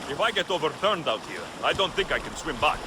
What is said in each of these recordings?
If I get overturned out here, I don't think I can swim back.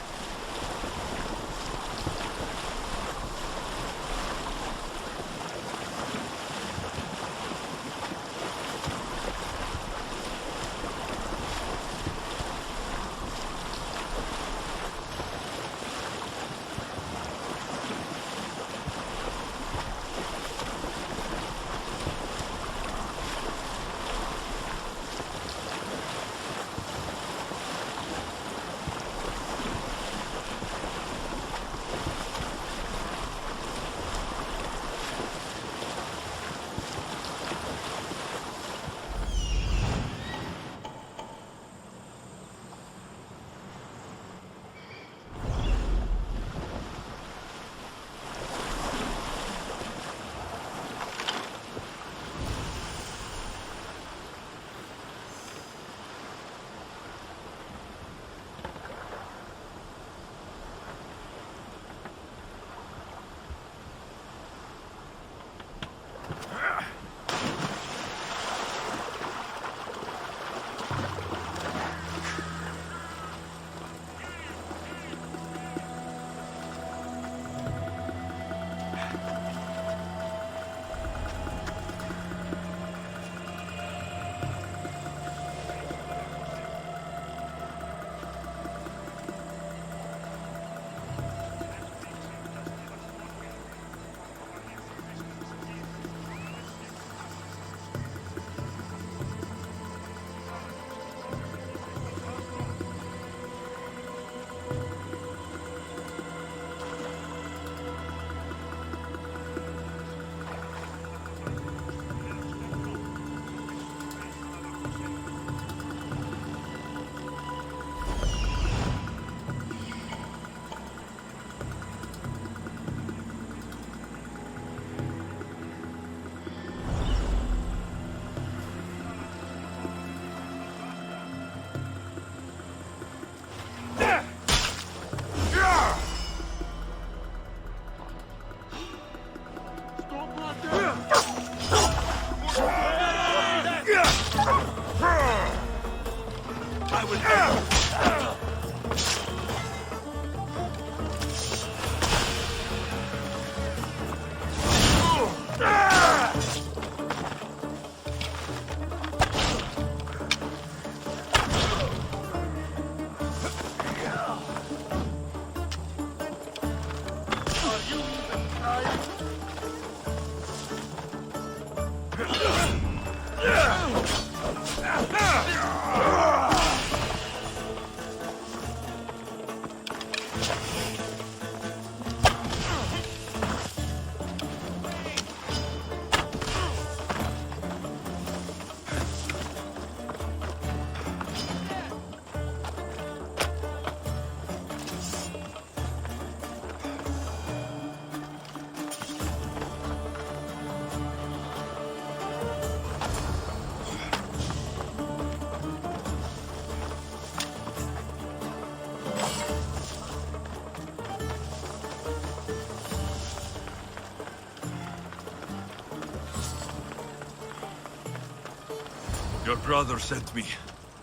Your brother sent me.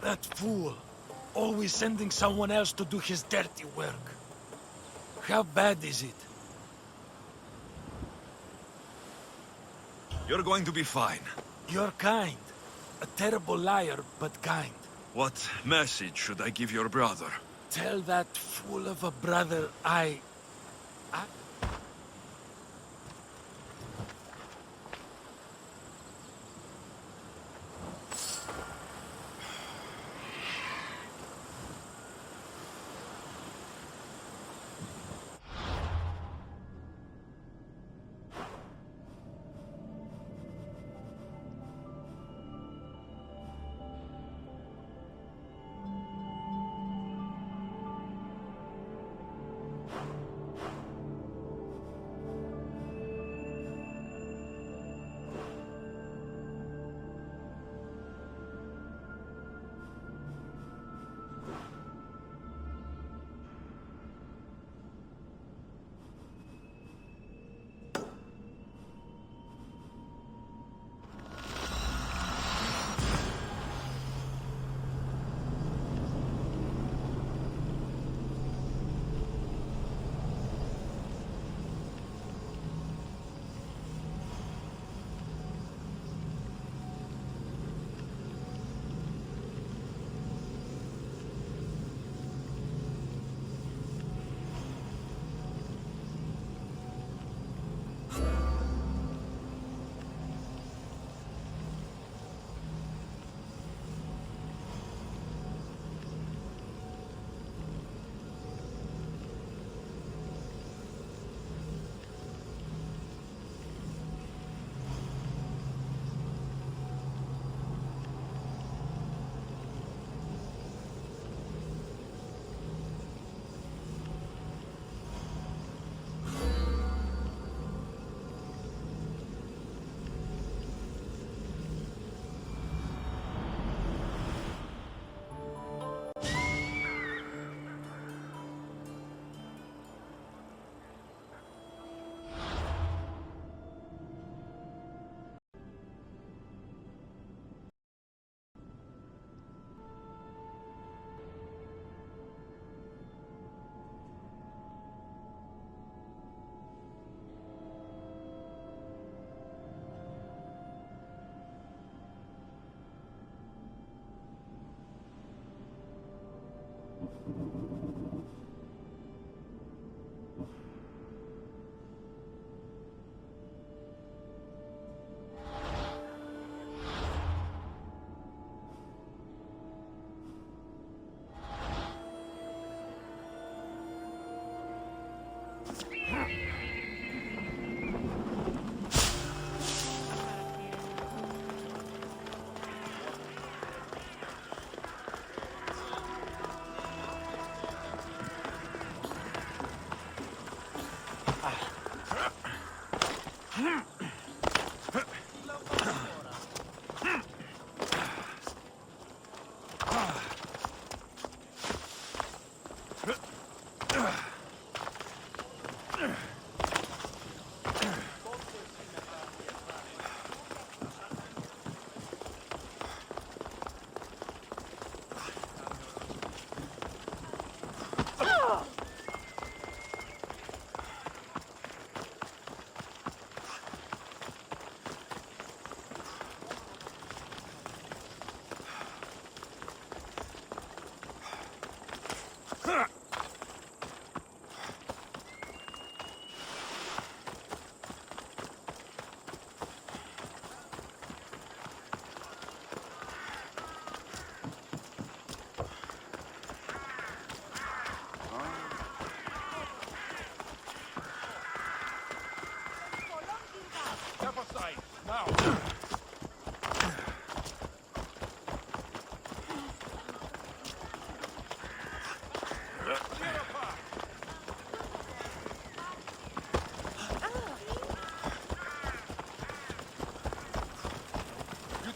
That fool. Always sending someone else to do his dirty work. How bad is it? You're going to be fine. You're kind. A terrible liar, but kind. What message should I give your brother? Tell that fool of a brother I...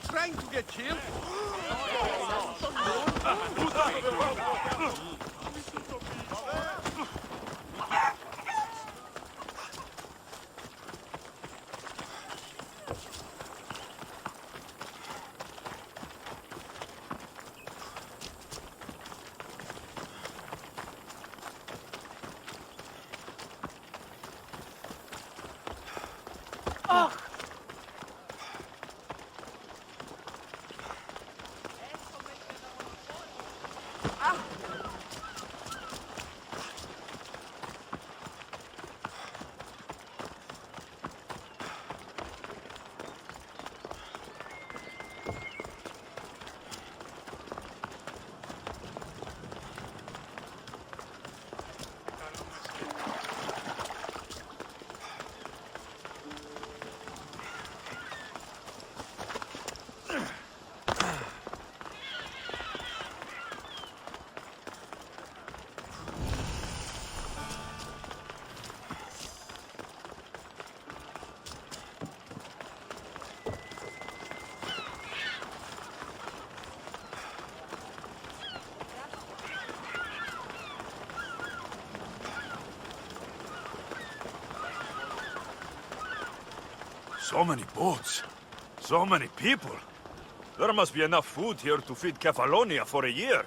Trying to get killed? So many boats. So many people. There must be enough food here to feed Kefalonia for a year.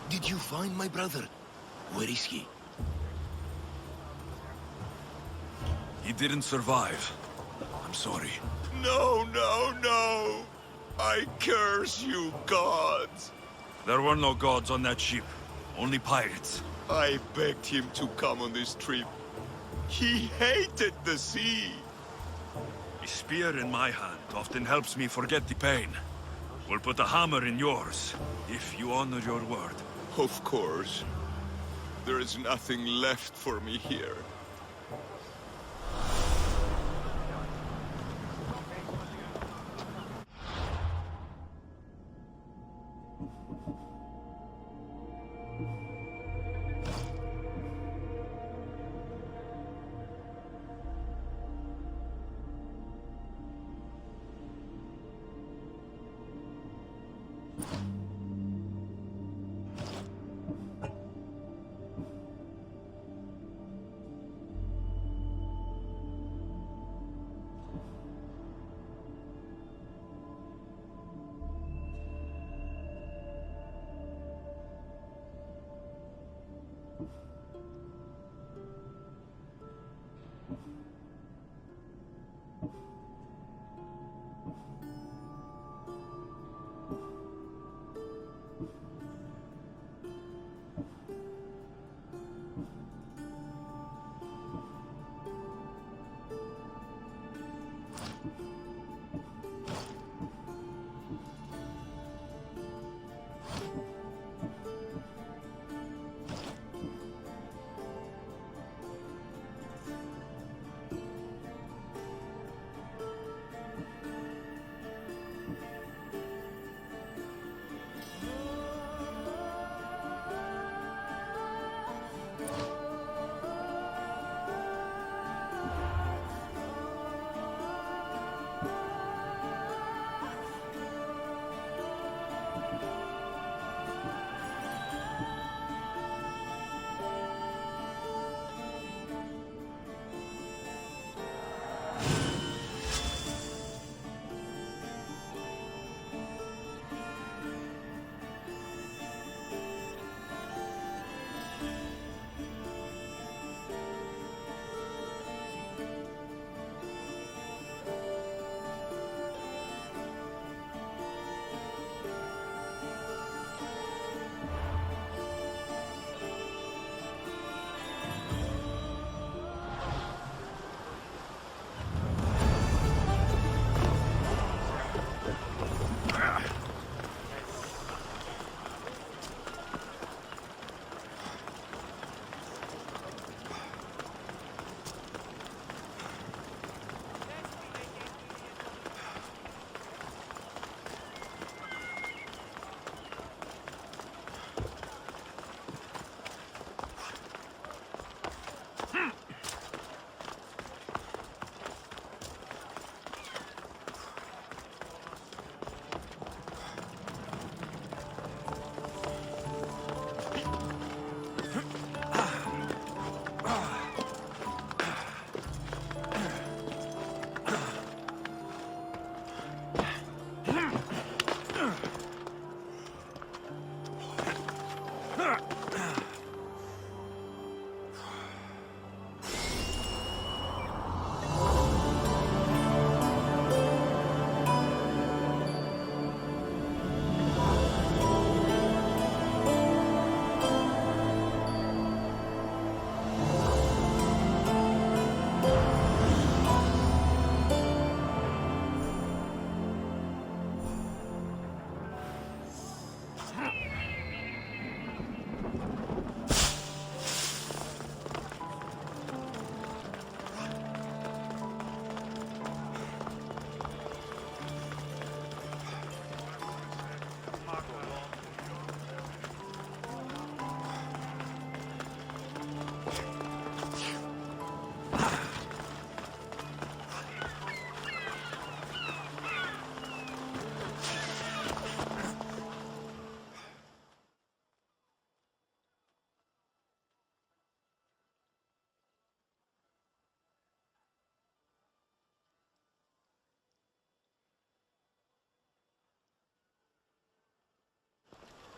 Did you find my brother? Where is he? He didn't survive. I'm sorry. No, no, no! I curse you, gods! There were no gods on that ship. Only pirates. I begged him to come on this trip. He hated the sea! A spear in my hand often helps me forget the pain. We'll put a hammer in yours, if you honor your word. Of course. There is nothing left for me here.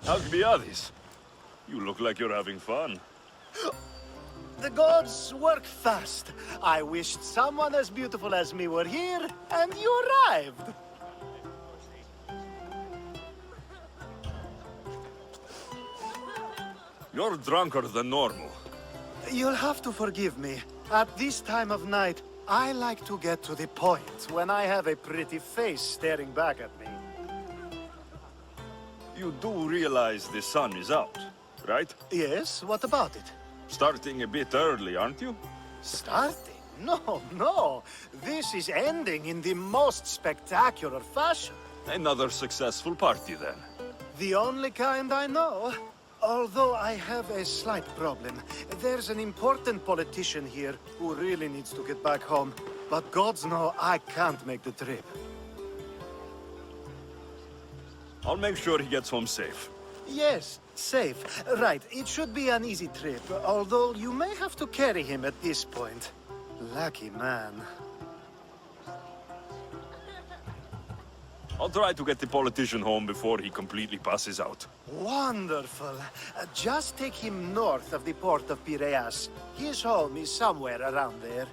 Albiadis, you look like you're having fun. The gods work fast. I wished someone as beautiful as me were here, and you arrived. You're drunker than normal. You'll have to forgive me. At this time of night, I like to get to the point when I have a pretty face staring back at me. You do realize the sun is out, right? Yes, what about it? Starting a bit early, aren't you? Starting? No, no. This is ending in the most spectacular fashion. Another successful party, then. The only kind I know. Although I have a slight problem. There's an important politician here who really needs to get back home. But gods know I can't make the trip. I'll make sure he gets home safe. Yes, safe. Right, it should be an easy trip, although you may have to carry him at this point. Lucky man. I'll try to get the politician home before he completely passes out. Wonderful. Just take him north of the port of Piraeus. His home is somewhere around there.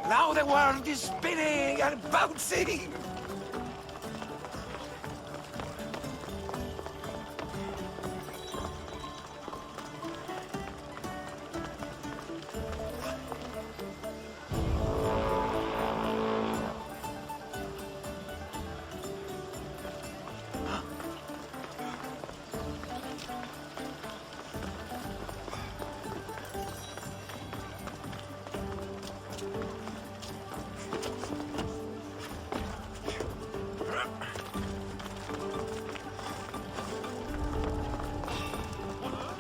Now the world is spinning and bouncing!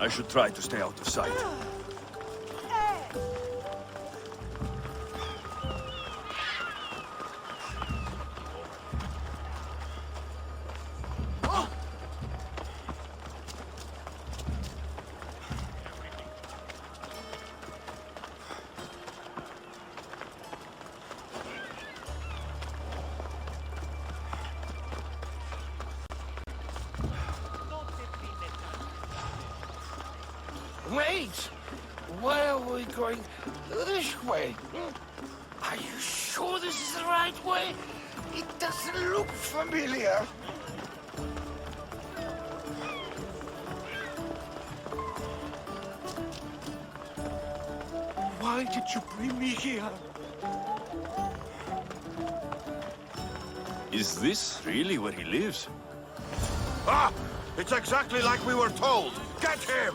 I should try to stay out of sight. Wait! Where are we going? This way? Are you sure this is the right way? It doesn't look familiar. Why did you bring me here? Is this really where he lives? Ah! It's exactly like we were told! Get him!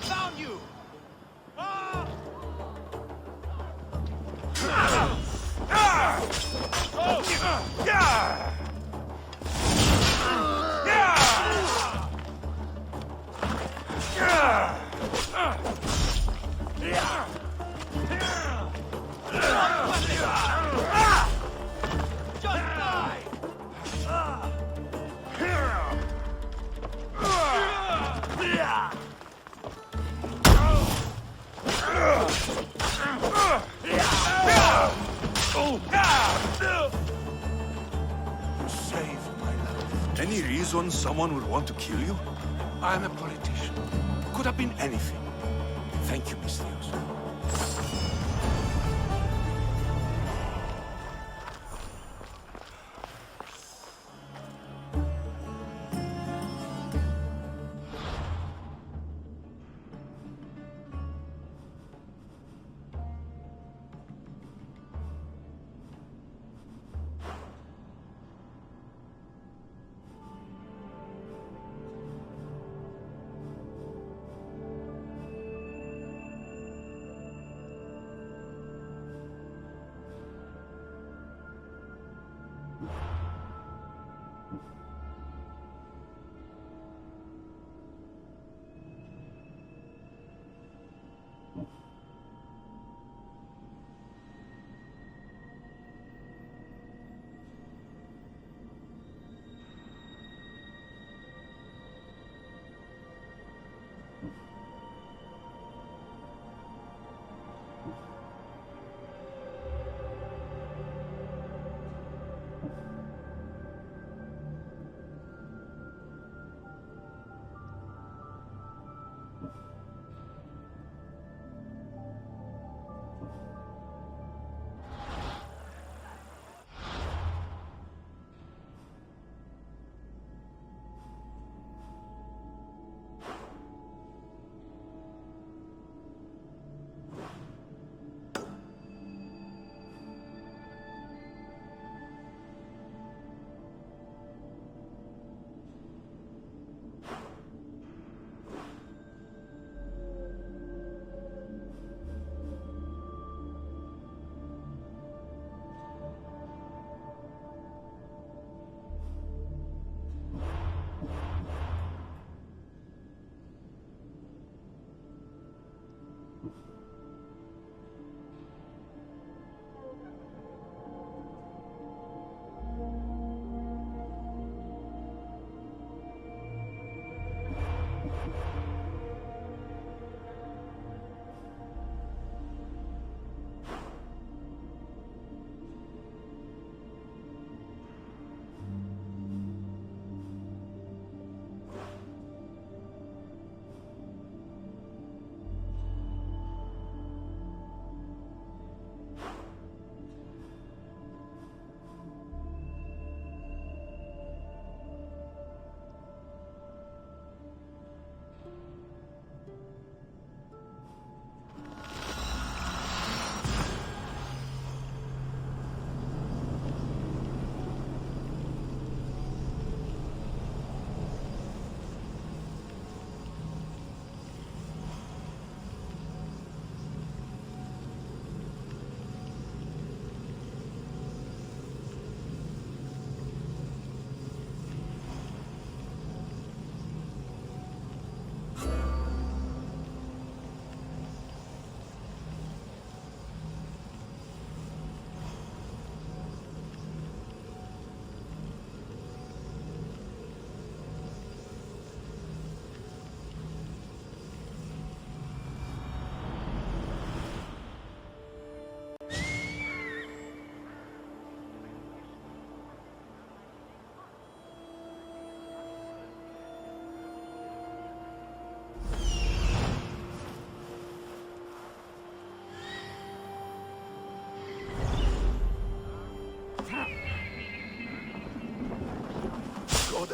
Found you! Any reason someone would want to kill you? I'm a politician. Could have been anything. Thank you, Alexios.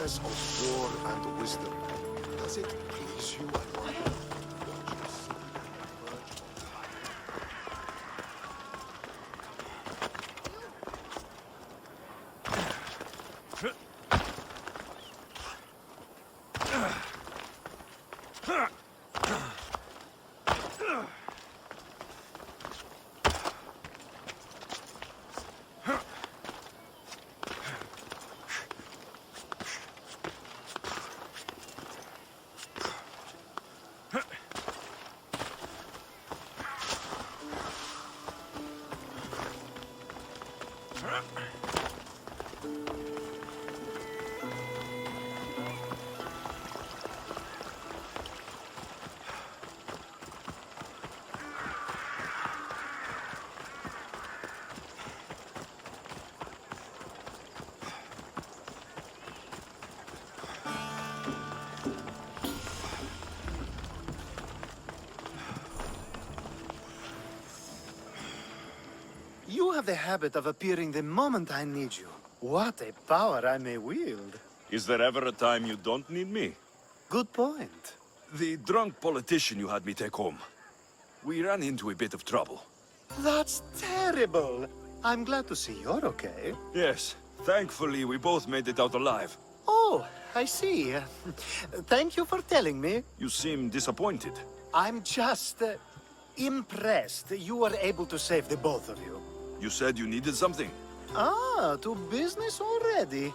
goddess of war and wisdom. Does it please you, I wonder? You have the habit of appearing the moment I need you. What a power I may wield. Is there ever a time you don't need me? Good point. The drunk politician you had me take home. We ran into a bit of trouble. That's terrible. I'm glad to see you're okay. Yes, thankfully we both made it out alive. Oh, I see. Thank you for telling me. You seem disappointed. I'm just impressed you were able to save the both of you. You said you needed something. Ah, to business already?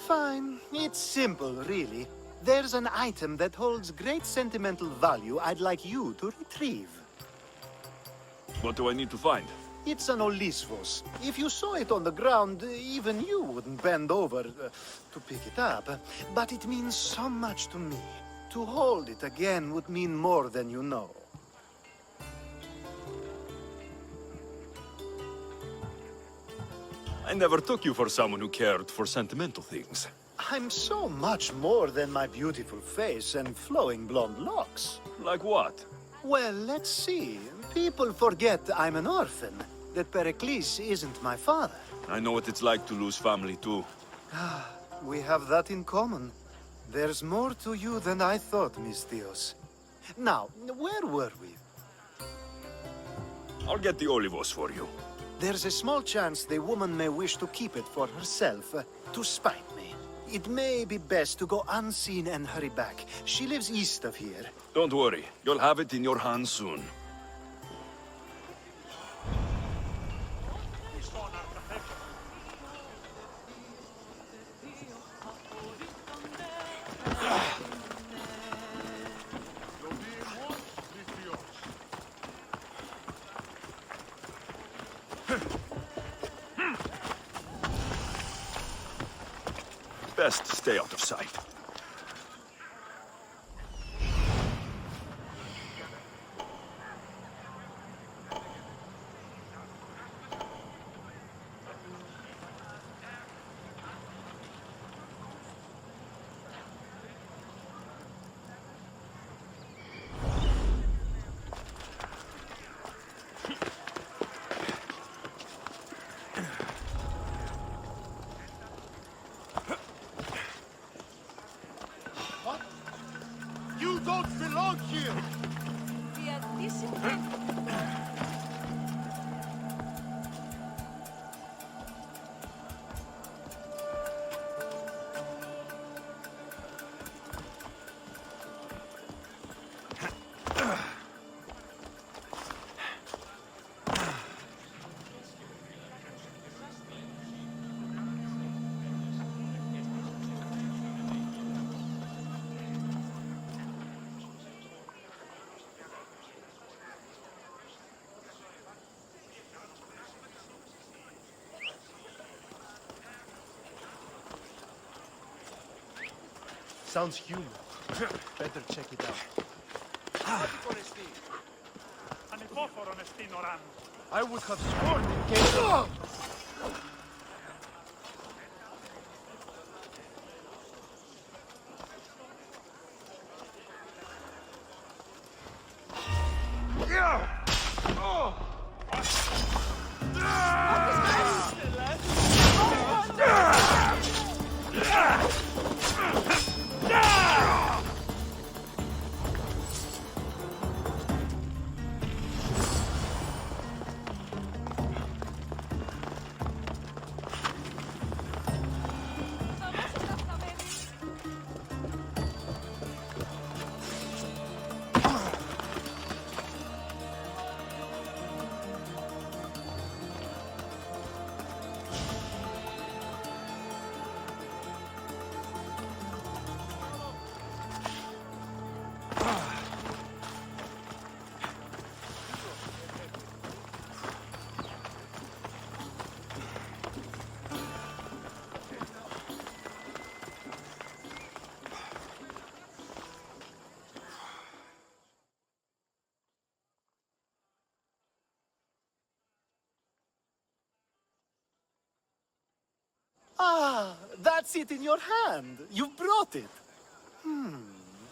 Fine. It's simple, really. There's an item that holds great sentimental value I'd like you to retrieve. What do I need to find? It's an Olisvos. If you saw it on the ground, even you wouldn't bend over to pick it up. But it means so much to me. To hold it again would mean more than you know. I never took you for someone who cared for sentimental things. I'm so much more than my beautiful face and flowing blonde locks. Like what? Well, let's see. People forget I'm an orphan, that Pericles isn't my father. I know what it's like to lose family too. We have that in common. There's more to you than I thought, Mistios. Now, where were we? I'll get the Olivos for you. There's a small chance the woman may wish to keep it for herself, to spite me. It may be best to go unseen and hurry back. She lives east of here. Don't worry, you'll have it in your hands soon. Best stay out of sight. You don't belong here! We are disciplined. Sounds human. Better check it out. I would have sworn it came... Ah, that's it in your hand. You brought it.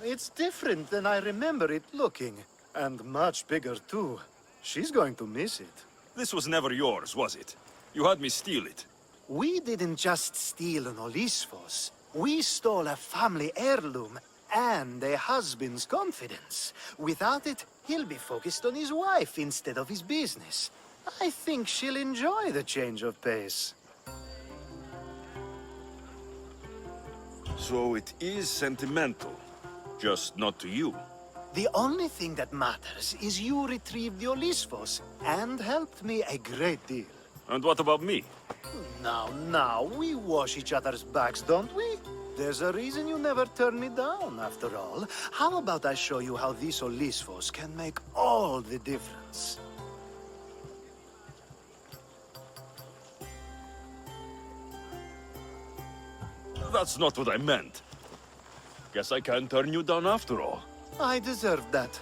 It's different than I remember it looking. And much bigger, too. She's going to miss it. This was never yours, was it? You had me steal it. We didn't just steal an Olisphos. We stole a family heirloom and a husband's confidence. Without it, he'll be focused on his wife instead of his business. I think she'll enjoy the change of pace. So it is sentimental. Just not to you. The only thing that matters is you retrieved the Olisphos and helped me a great deal. And what about me? Now, we wash each other's backs, don't we? There's a reason you never turn me down, after all. How about I show you how these Olisphos can make all the difference? That's not what I meant. Guess I can't turn you down after all. I deserve that.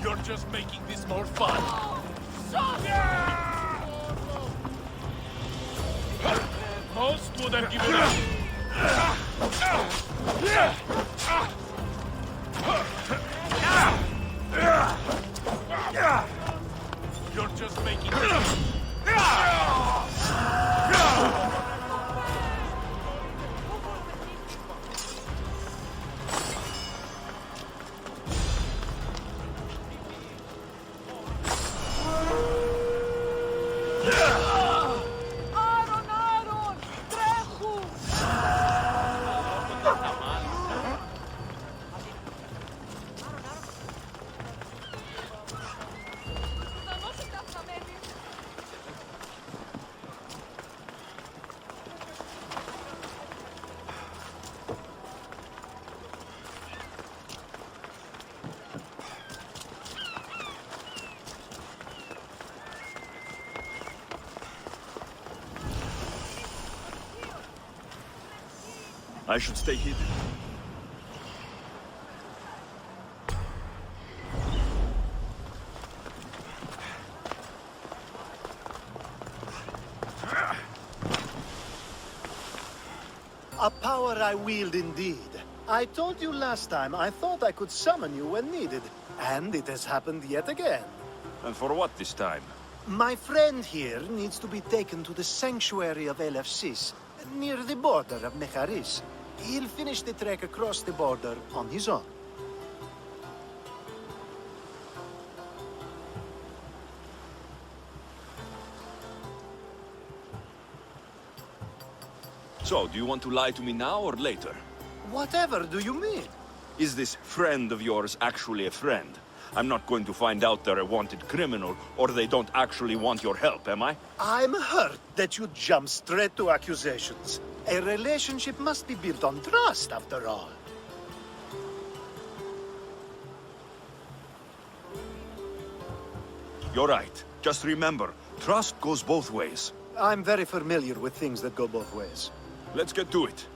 You're just making this more fun. Most would have given up. You're just making this. Άρον, τρέχου! Θα δώσω τα φαμέλη. I should stay hidden. A power I wield indeed. I told you last time I thought I could summon you when needed. And it has happened yet again. And for what this time? My friend here needs to be taken to the sanctuary of Alexios, near the border of Mecharis. He'll finish the trek across the border on his own. So, do you want to lie to me now or later? Whatever do you mean? Is this friend of yours actually a friend? I'm not going to find out they're a wanted criminal, or they don't actually want your help, am I? I'm hurt that you jump straight to accusations. A relationship must be built on trust, after all. You're right. Just remember, trust goes both ways. I'm very familiar with things that go both ways. Let's get to it.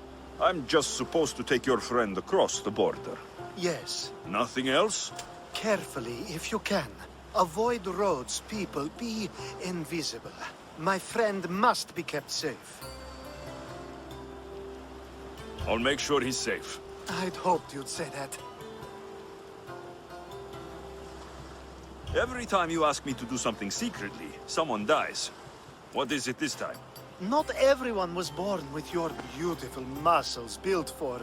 I'm just supposed to take your friend across the border. Yes. Nothing else? Carefully, if you can. Avoid roads, people. Be invisible. My friend must be kept safe. I'll make sure he's safe. I'd hoped you'd say that. Every time you ask me to do something secretly, someone dies. What is it this time? Not everyone was born with your beautiful muscles built for,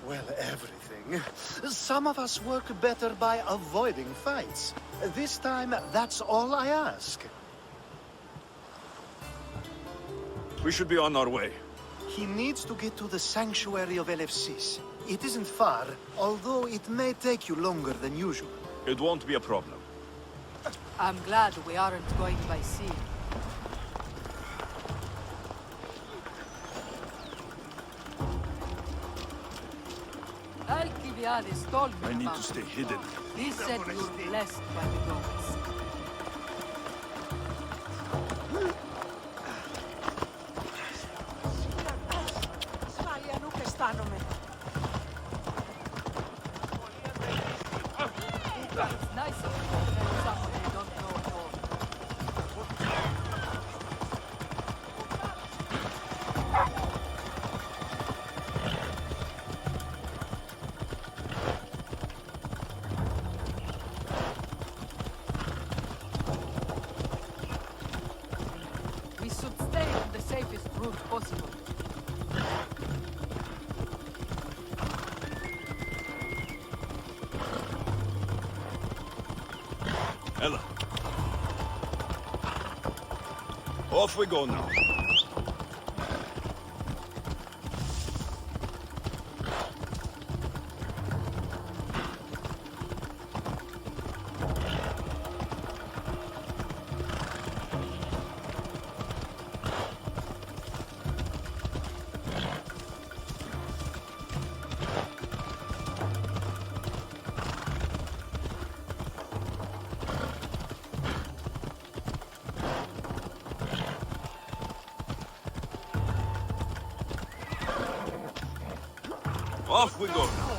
well, everything. Some of us work better by avoiding fights. This time, that's all I ask. We should be on our way. He needs to get to the sanctuary of Alexios. It isn't far, although it may take you longer than usual. It won't be a problem. I'm glad we aren't going by sea. Alcibiades told me I need about to stay it. hidden. He said you're blessed by the gods. Ασφάλεια, νου αισθάνομαι. It's nice of you to tell someone you don't know at all. We should stay on the safest route possible. Ella. Off we go now. Off we go now.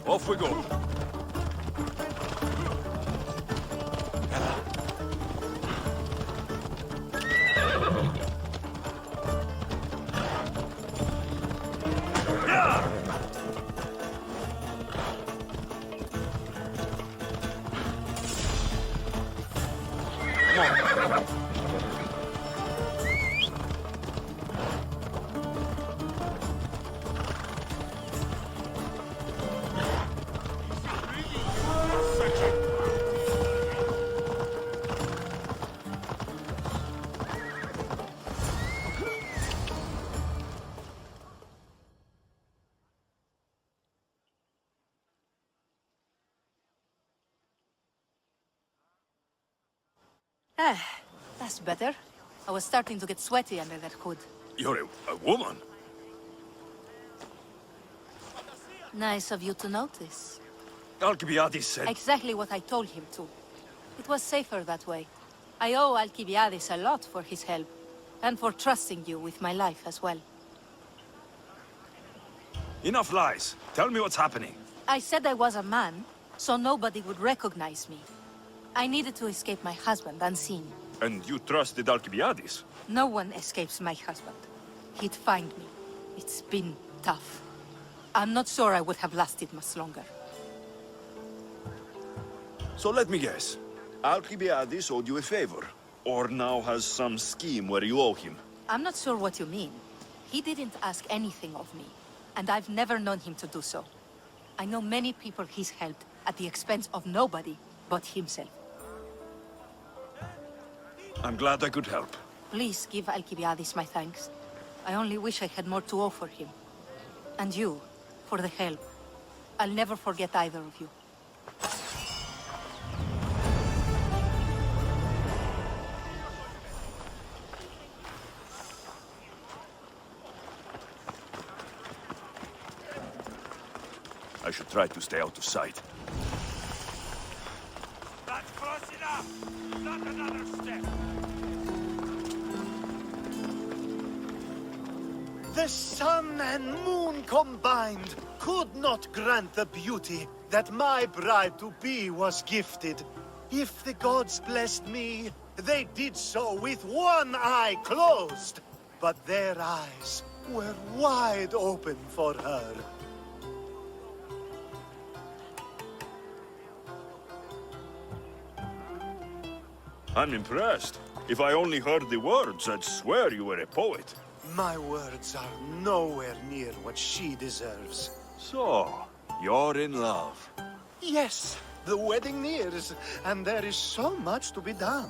Off we go. Ah, that's better. I was starting to get sweaty under that hood. You're a woman? Nice of you to notice. Alcibiades said... Exactly what I told him to. It was safer that way. I owe Alcibiades a lot for his help, and for trusting you with my life as well. Enough lies. Tell me what's happening. I said I was a man, so nobody would recognize me. I needed to escape my husband unseen. And you trusted Alcibiades? No one escapes my husband. He'd find me. It's been tough. I'm not sure I would have lasted much longer. So let me guess. Alcibiades owed you a favor, or now has some scheme where you owe him. I'm not sure what you mean. He didn't ask anything of me, and I've never known him to do so. I know many people he's helped at the expense of nobody but himself. I'm glad I could help. Please give Alcibiades my thanks. I only wish I had more to offer him. And you, for the help. I'll never forget either of you. I should try to stay out of sight. That's close enough! Not another step! The sun and moon combined could not grant the beauty that my bride-to-be was gifted. If the gods blessed me, they did so with one eye closed. But their eyes were wide open for her. I'm impressed. If I only heard the words, I'd swear you were a poet. My words are nowhere near what she deserves. So, you're in love. Yes, the wedding nears, and there is so much to be done.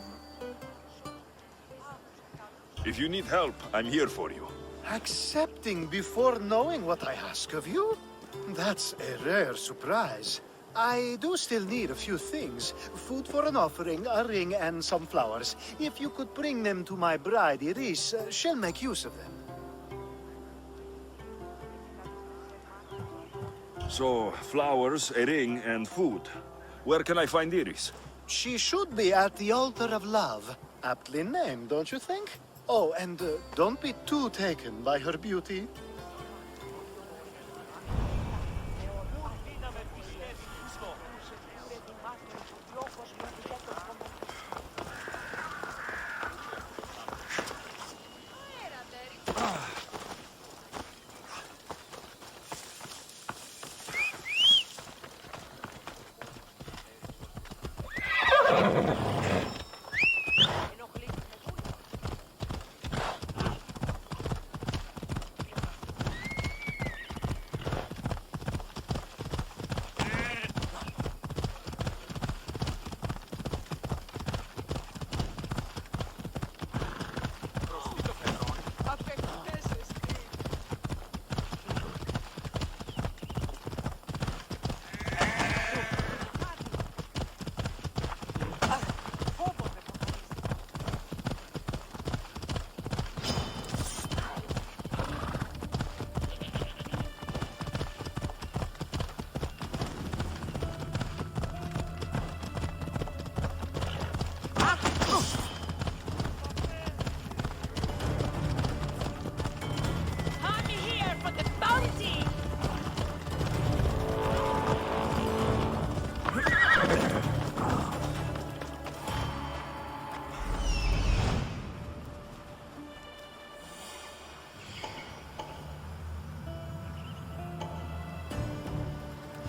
If you need help, I'm here for you. Accepting before knowing what I ask of you? That's a rare surprise. I do still need a few things. Food for an offering, a ring, and some flowers. If you could bring them to my bride, Iris, she'll make use of them. So, flowers, a ring, and food. Where can I find Iris? She should be at the altar of love. Aptly named, don't you think? Oh, and don't be too taken by her beauty.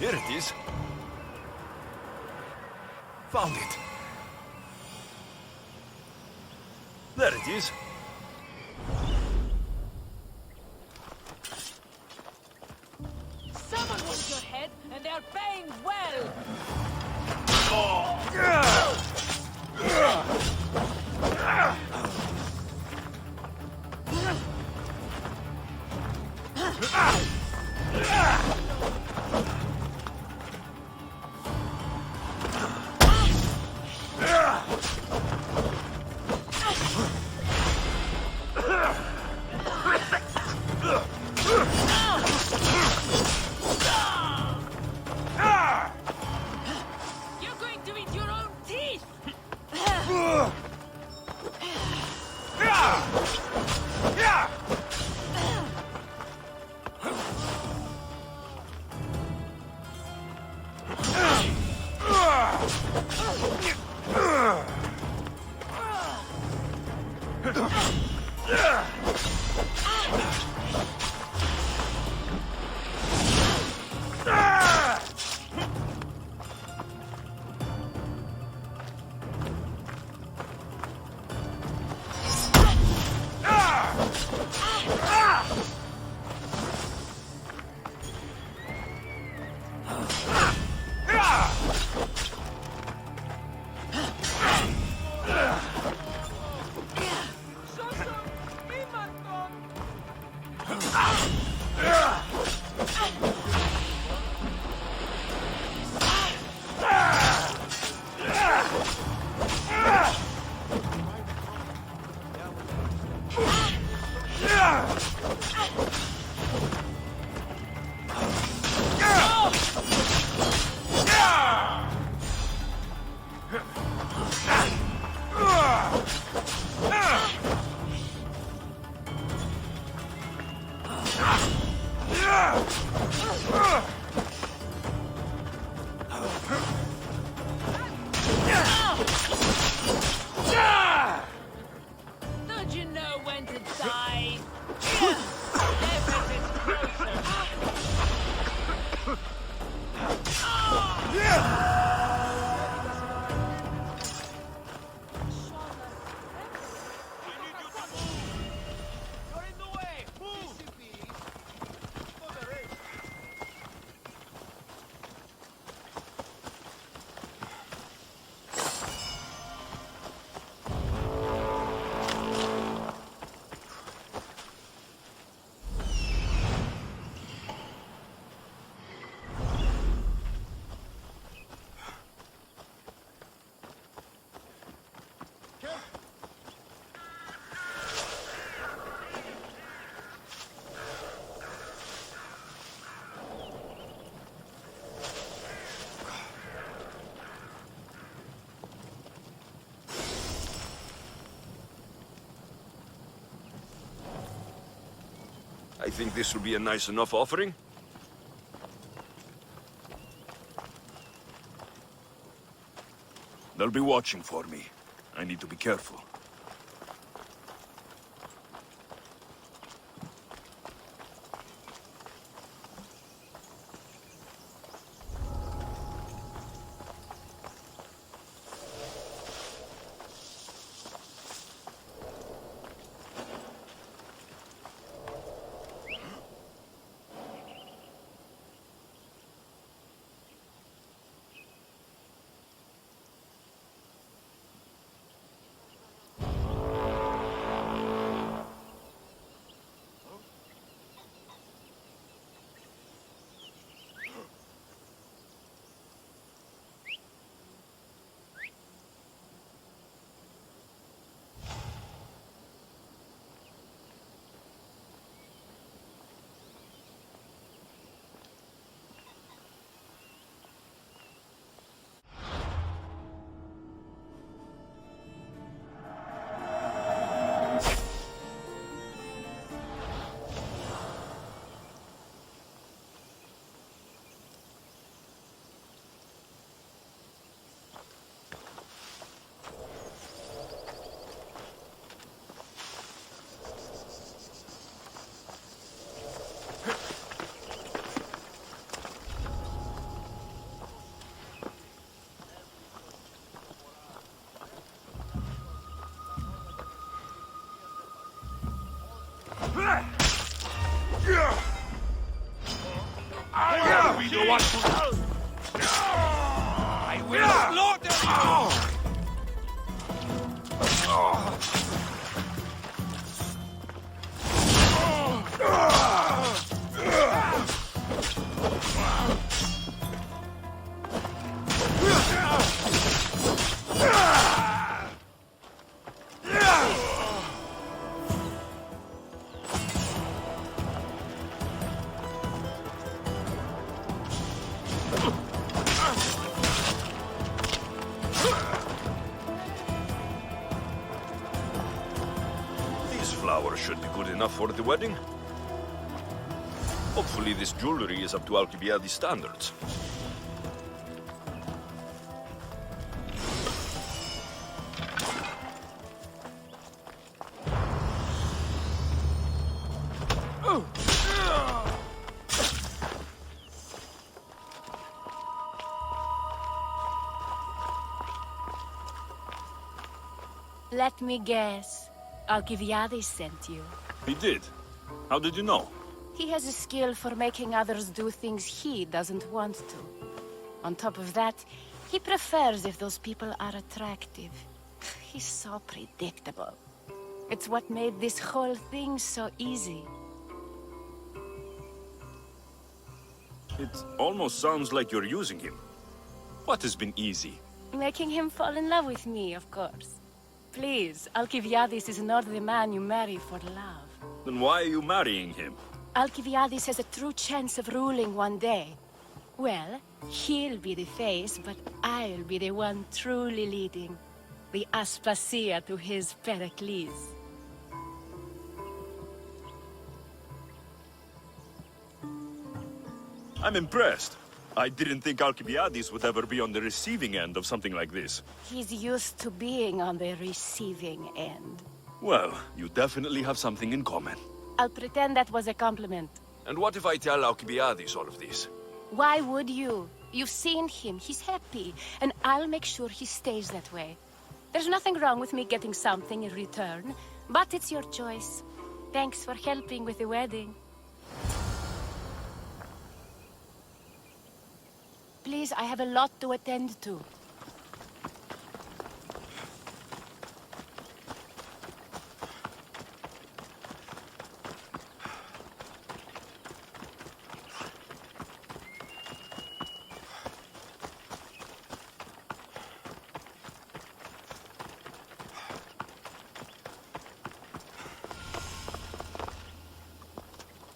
Here it is. Found it. There it is. Someone wants your head, and they're paying well! You're going to eat your own teeth! Don't you know when to die? There I think this will be a nice enough offering. They'll be watching for me. I need to be careful. I will slaughter you! Flowers should be good enough for the wedding. Hopefully this jewelry is up to Alcibiades standards. Let me guess. Alcibiades sent you. He did? How did you know? He has a skill for making others do things he doesn't want to. On top of that, he prefers if those people are attractive. He's so predictable. It's what made this whole thing so easy. It almost sounds like you're using him. What has been easy? Making him fall in love with me, of course. Please, Alcibiades is not the man you marry for love. Then why are you marrying him? Alcibiades has a true chance of ruling one day. Well, he'll be the face, but I'll be the one truly leading. The Aspasia to his Pericles. I'm impressed. I didn't think Alcibiades would ever be on the receiving end of something like this. He's used to being on the receiving end. Well, you definitely have something in common. I'll pretend that was a compliment. And what if I tell Alcibiades all of this? Why would you? You've seen him, he's happy, and I'll make sure he stays that way. There's nothing wrong with me getting something in return, but it's your choice. Thanks for helping with the wedding. Please, I have a lot to attend to.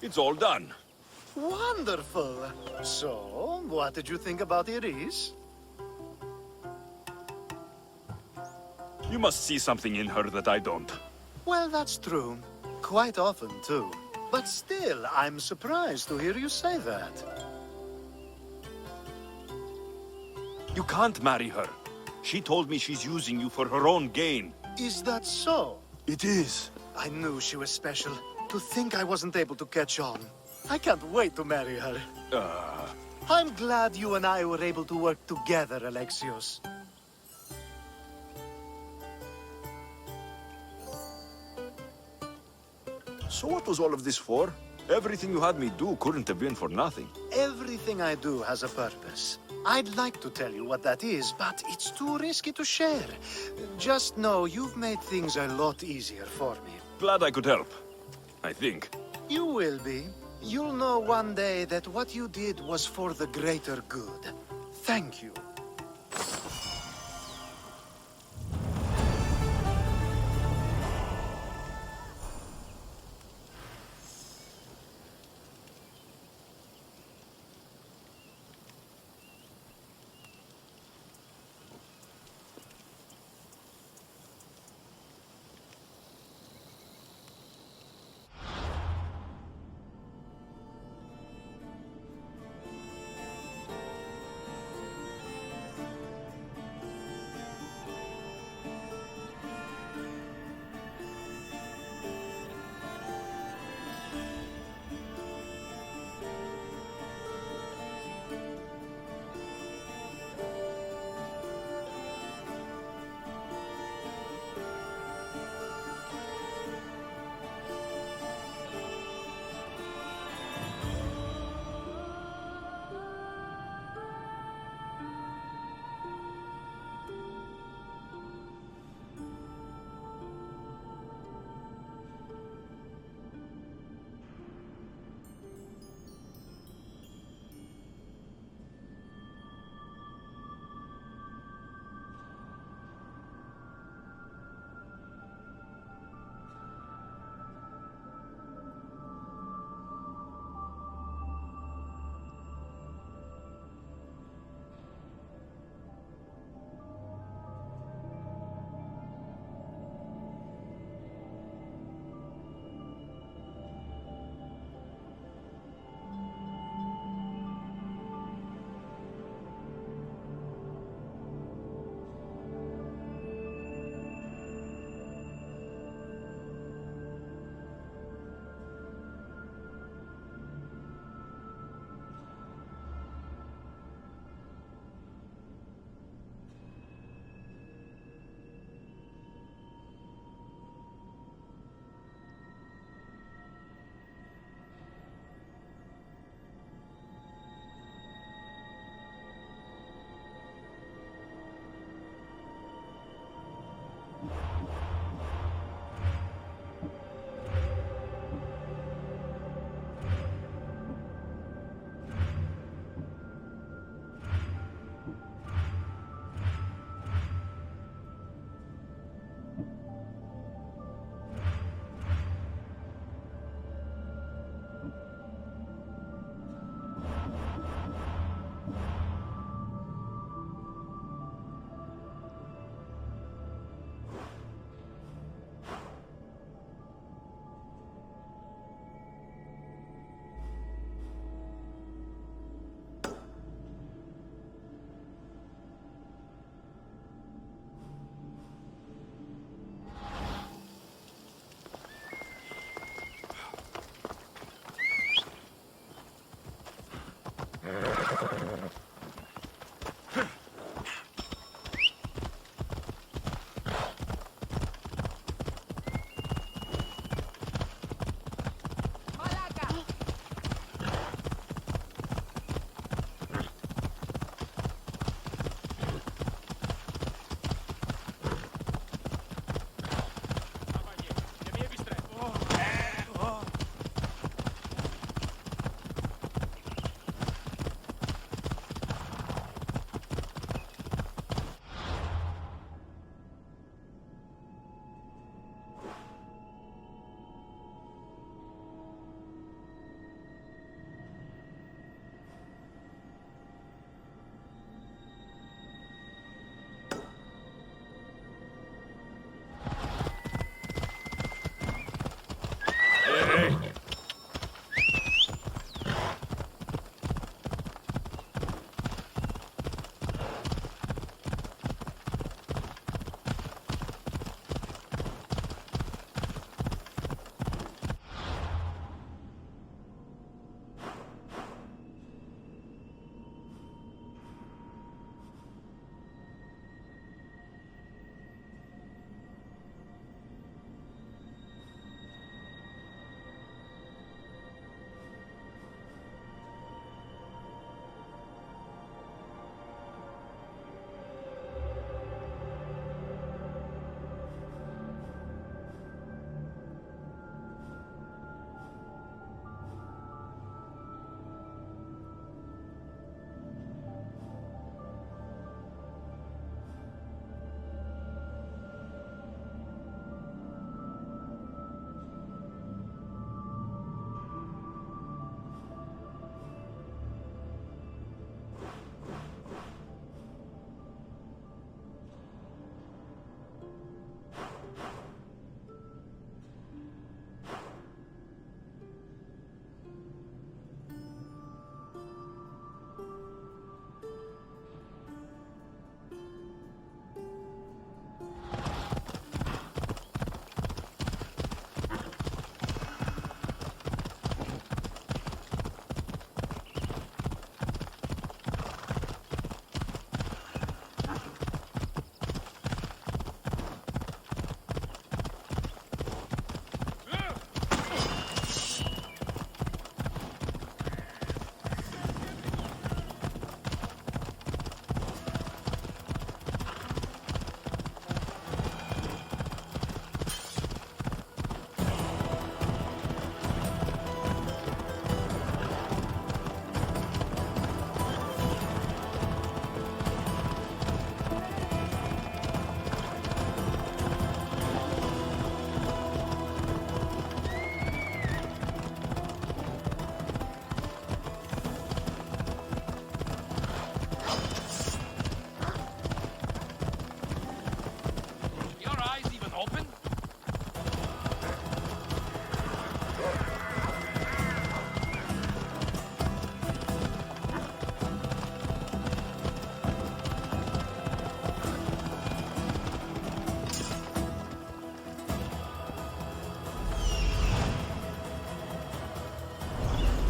It's all done. Wonderful. So, what did you think about Iris? You must see something in her that I don't. Well, that's true. Quite often, too. But still, I'm surprised to hear you say that. You can't marry her. She told me she's using you for her own gain. Is that so? It is. I knew she was special. To think I wasn't able to catch on. I can't wait to marry her. I'm glad you and I were able to work together, Alexios. So what was all of this for? Everything you had me do couldn't have been for nothing. Everything I do has a purpose. I'd like to tell you what that is, but it's too risky to share. Just know you've made things a lot easier for me. Glad I could help. I think. You will be. You'll know one day that what you did was for the greater good. Thank you.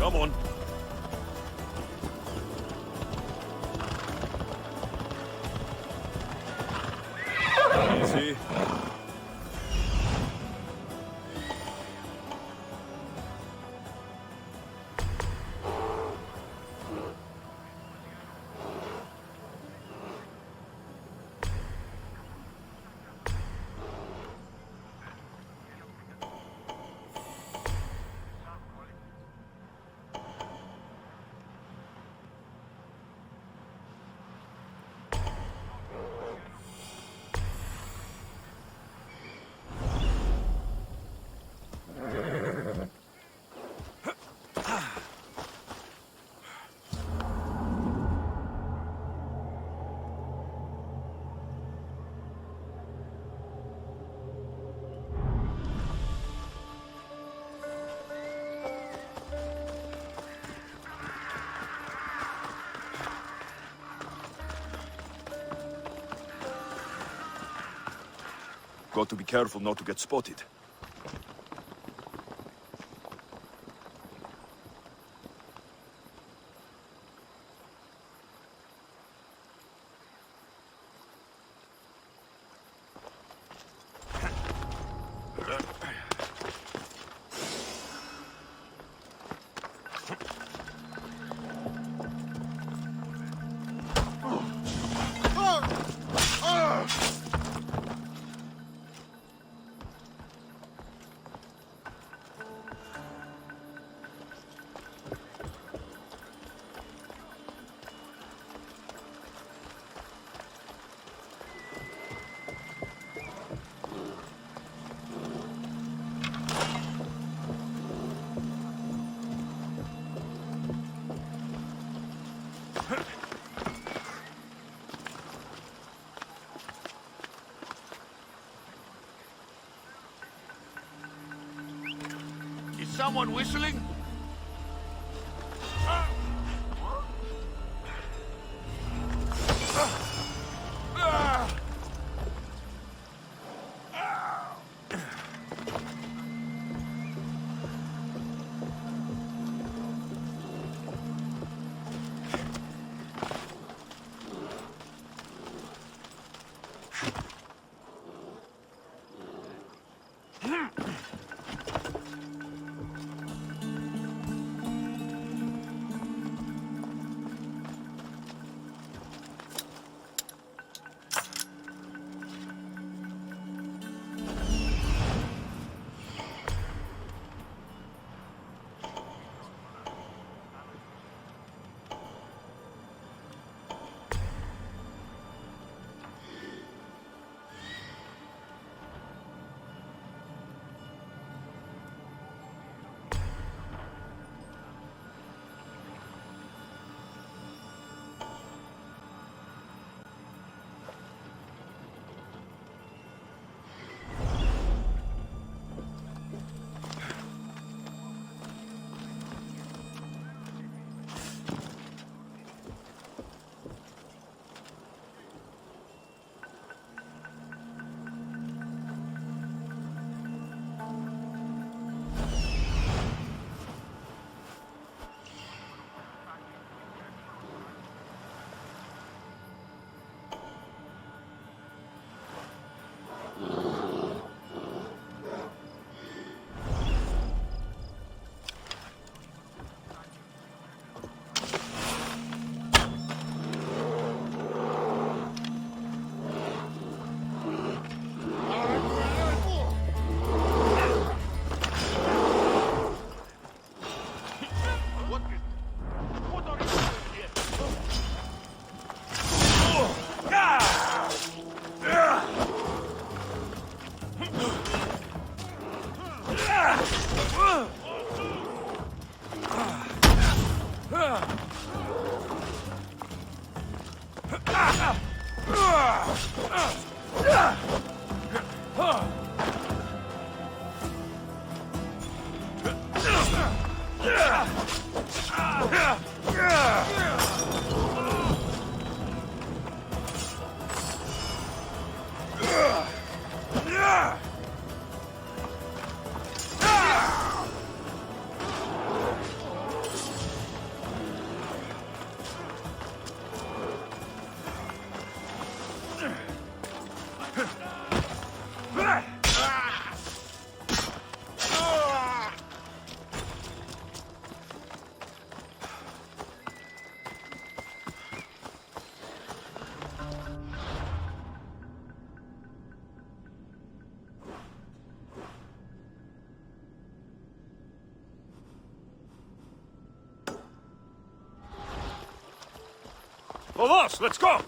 Come on. See? Got to be careful not to get spotted. Is someone whistling? Vamos, let's go!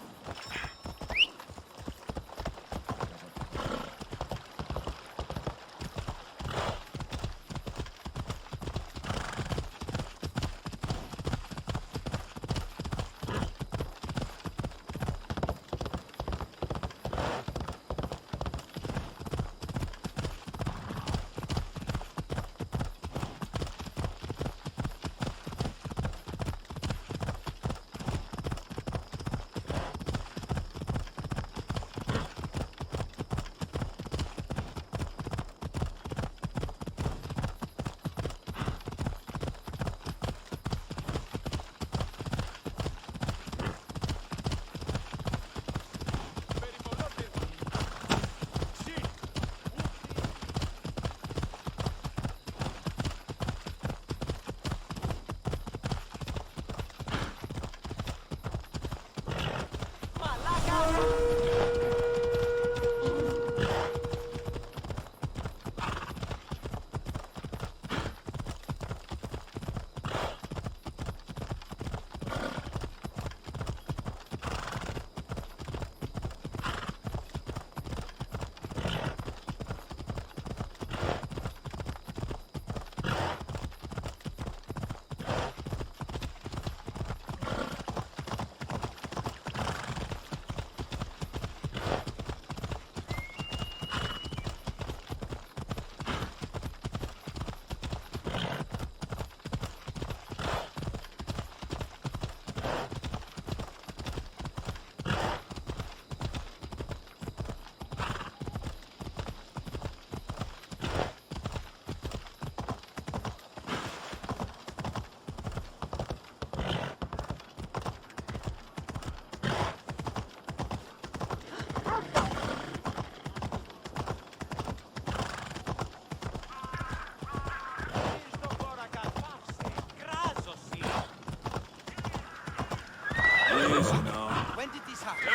When did this happen?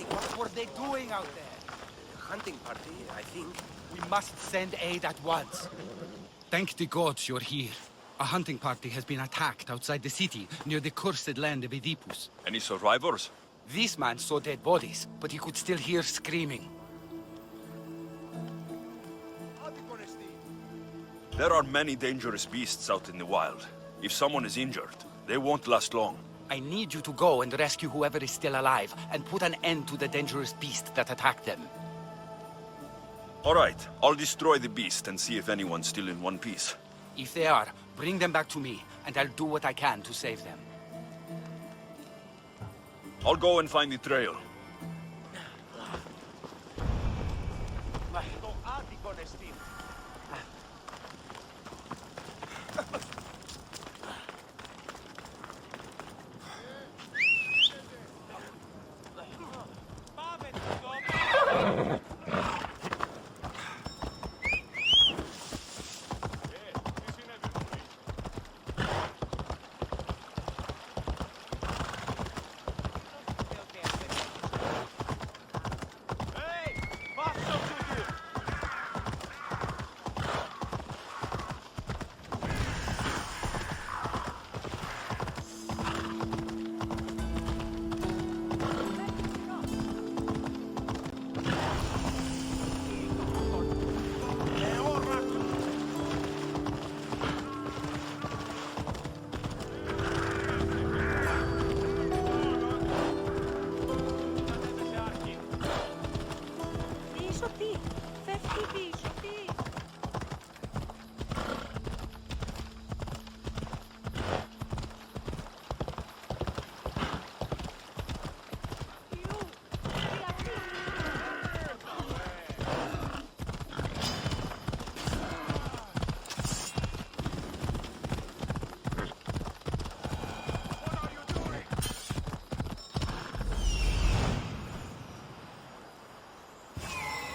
What were they doing out there? Hunting party, I think. We must send aid at once. Thank the gods you're here. A hunting party has been attacked outside the city, near the cursed land of Oedipus. Any survivors? This man saw dead bodies, but he could still hear screaming. There are many dangerous beasts out in the wild. If someone is injured, they won't last long. I need you to go and rescue whoever is still alive, and put an end to the dangerous beast that attacked them. All right, I'll destroy the beast and see if anyone's still in one piece. If they are, bring them back to me, and I'll do what I can to save them. I'll go and find the trail.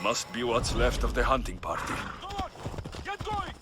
Must be what's left of the hunting party. Come on! Get going!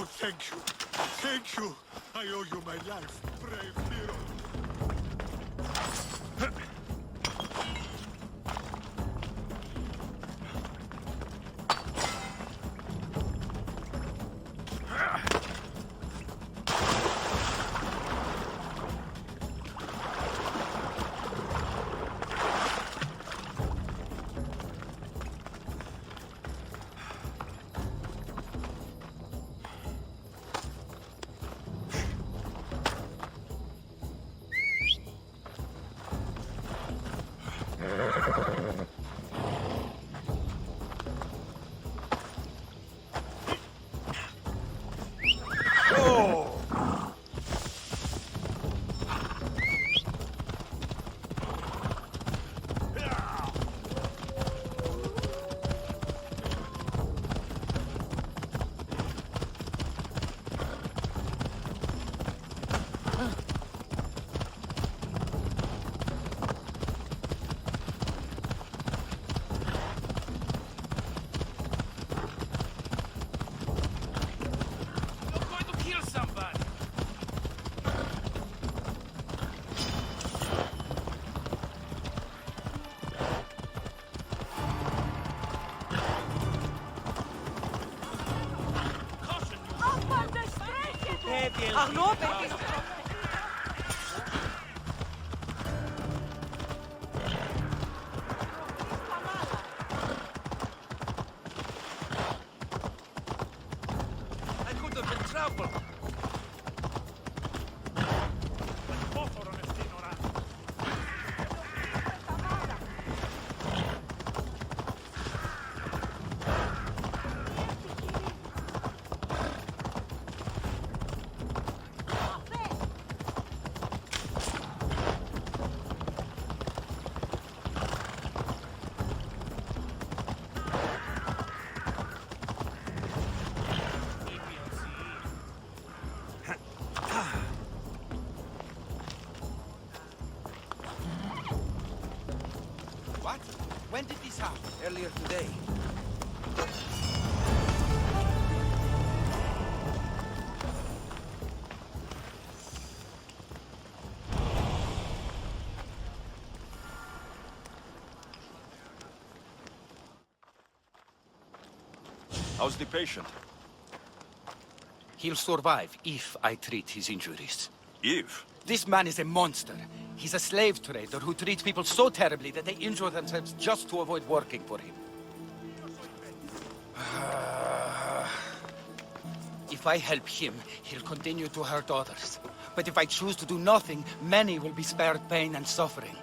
Oh, thank you. Thank you. I owe you my life, brave hero. Arnaud, perché non... I could have been trouble. What? When did this happen? Earlier today. How's the patient? He'll survive if I treat his injuries. Eve? This man is a monster. He's a slave trader who treats people so terribly that they injure themselves just to avoid working for him. If I help him, he'll continue to hurt others. But if I choose to do nothing, many will be spared pain and suffering.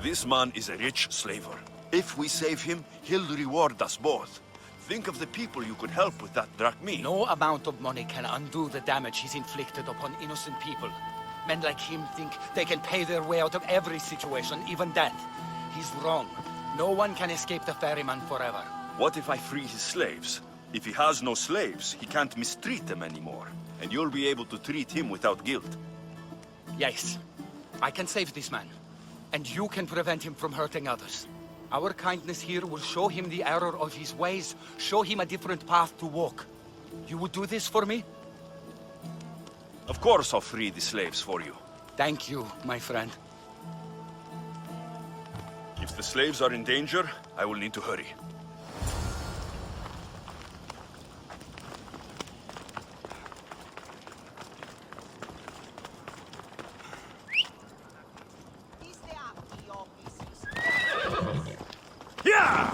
This man is a rich slaver. If we save him, he'll reward us both. Think of the people you could help with that drachmae. No amount of money can undo the damage he's inflicted upon innocent people. Men like him think they can pay their way out of every situation, even death. He's wrong. No one can escape the ferryman forever. What if I free his slaves? If he has no slaves, he can't mistreat them anymore. And you'll be able to treat him without guilt. Yes, I can save this man. And you can prevent him from hurting others. Our kindness here will show him the error of his ways, show him a different path to walk. You would do this for me? Of course I'll free the slaves for you. Thank you, my friend. If the slaves are in danger, I will need to hurry. Yeah!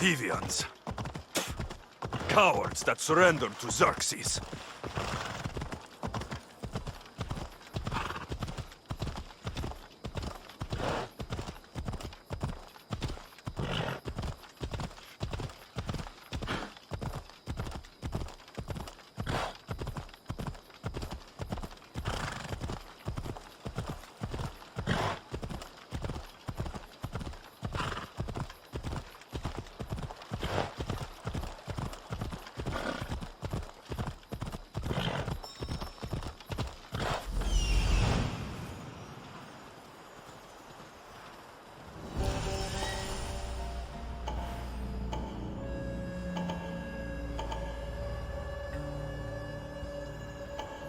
Deviants. Cowards that surrendered to Xerxes.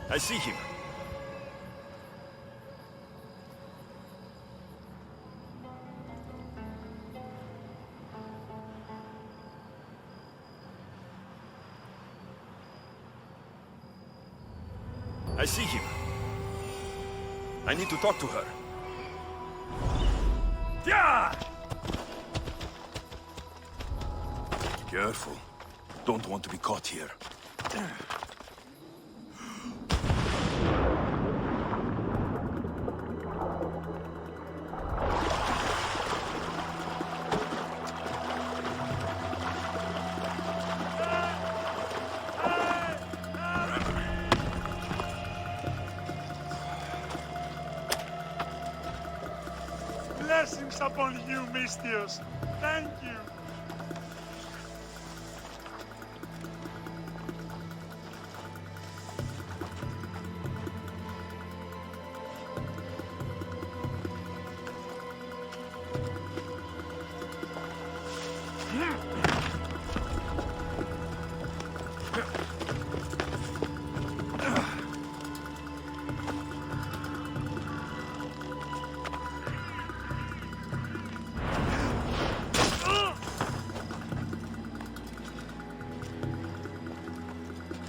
I see him. I see him. I need to talk to her. Yeah! Careful. Don't want to be caught here. Blessings upon you, Mystios. Thank you.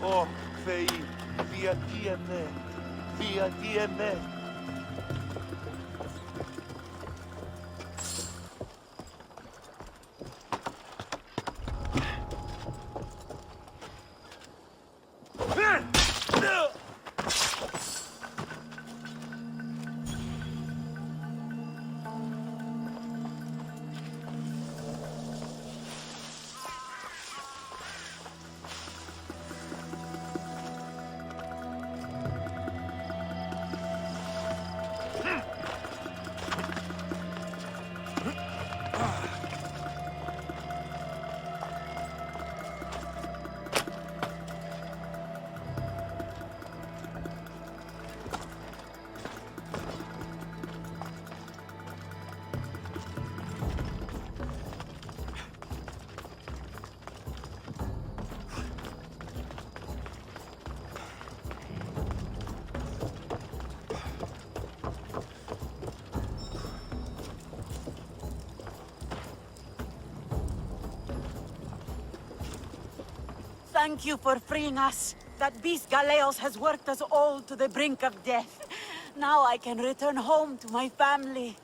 Oh, Fei, via TNE, via TNE. Thank you for freeing us. That beast Alexios has worked us all to the brink of death. Now I can return home to my family.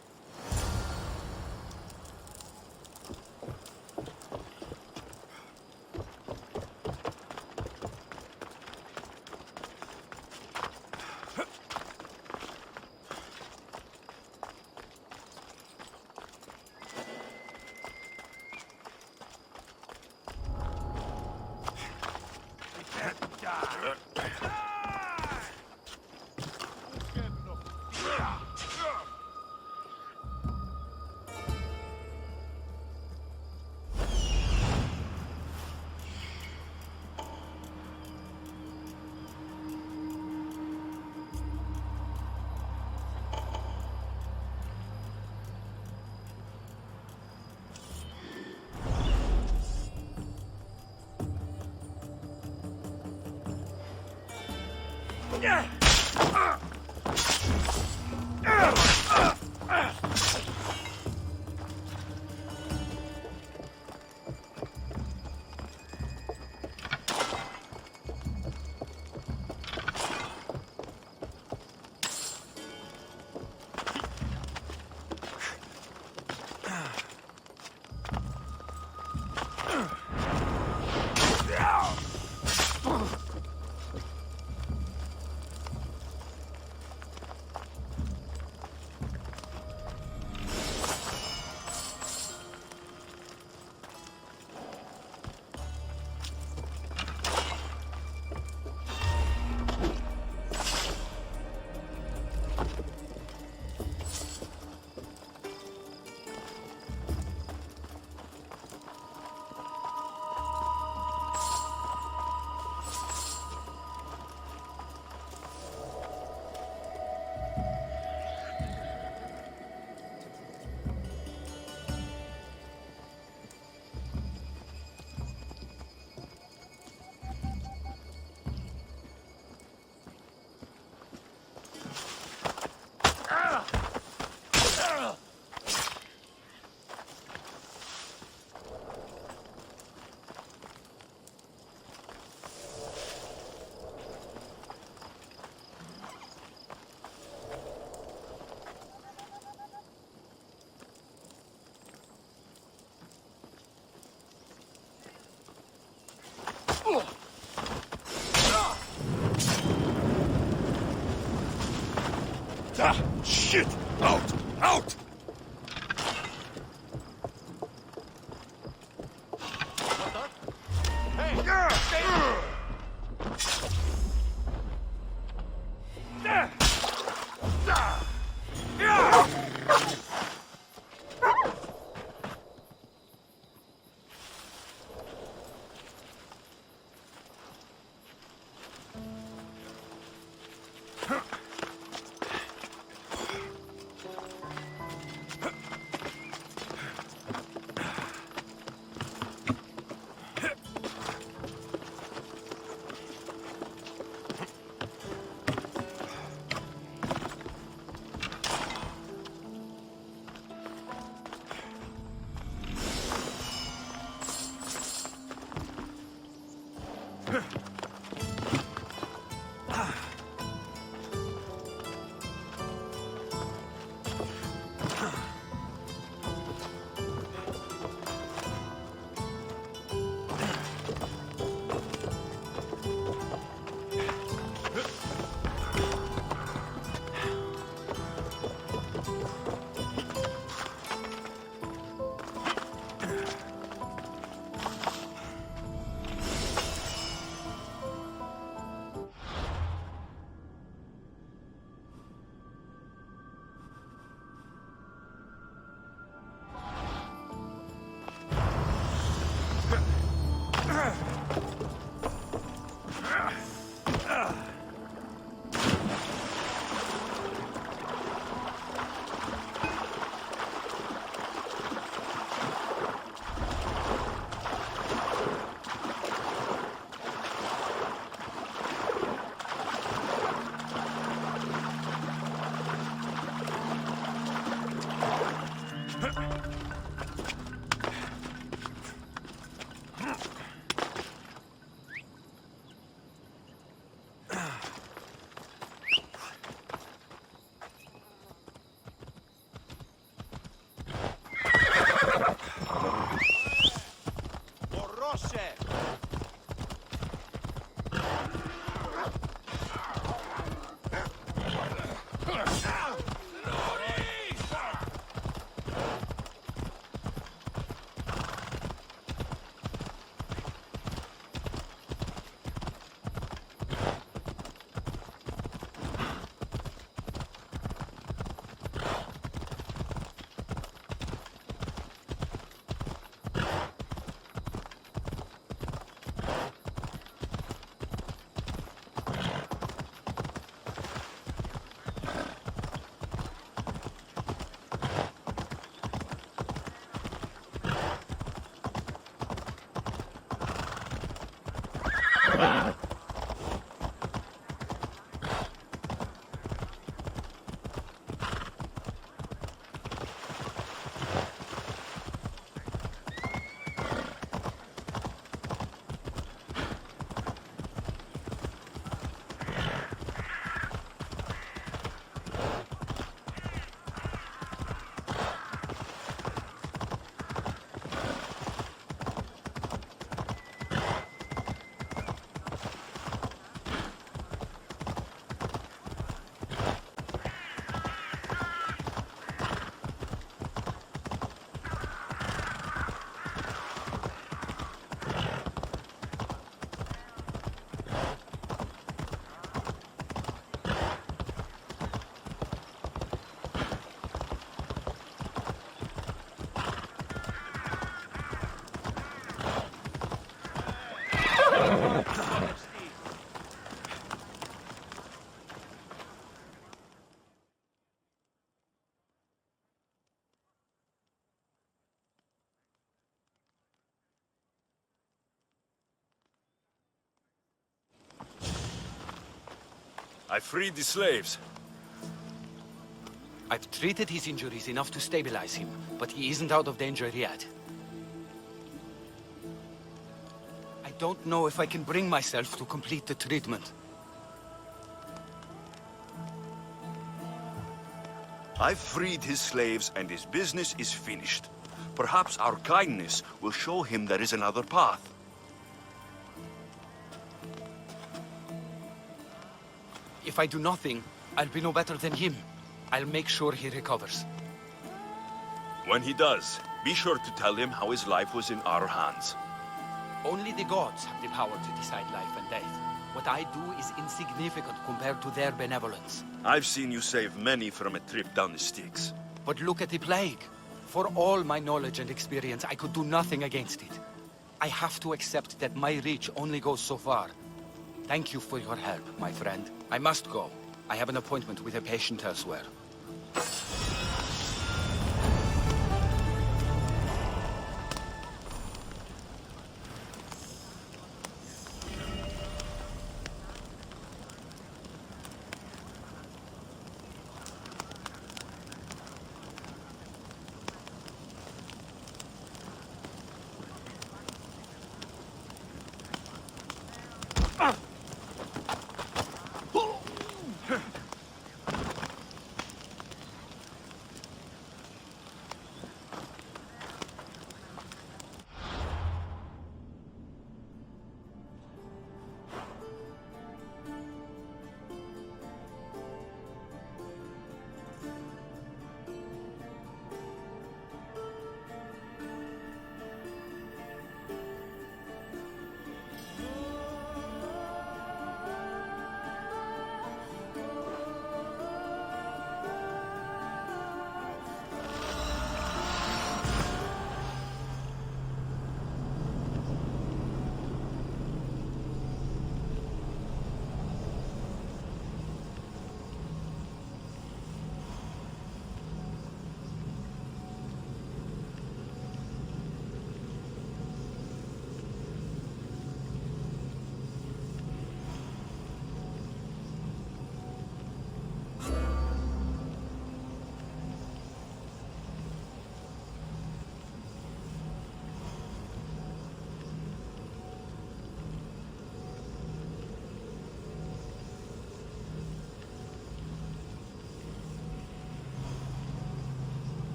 Ah, shit! Out! Out! I freed the slaves. I've treated his injuries enough to stabilize him, but he isn't out of danger yet. I don't know if I can bring myself to complete the treatment. I've freed his slaves and his business is finished. Perhaps our kindness will show him there is another path. If I do nothing, I'll be no better than him. I'll make sure he recovers. When he does, be sure to tell him how his life was in our hands. Only the gods have the power to decide life and death. What I do is insignificant compared to their benevolence. I've seen you save many from a trip down the Styx. But look at the plague. For all my knowledge and experience, I could do nothing against it. I have to accept that my reach only goes so far. Thank you for your help, my friend. I must go. I have an appointment with a patient elsewhere.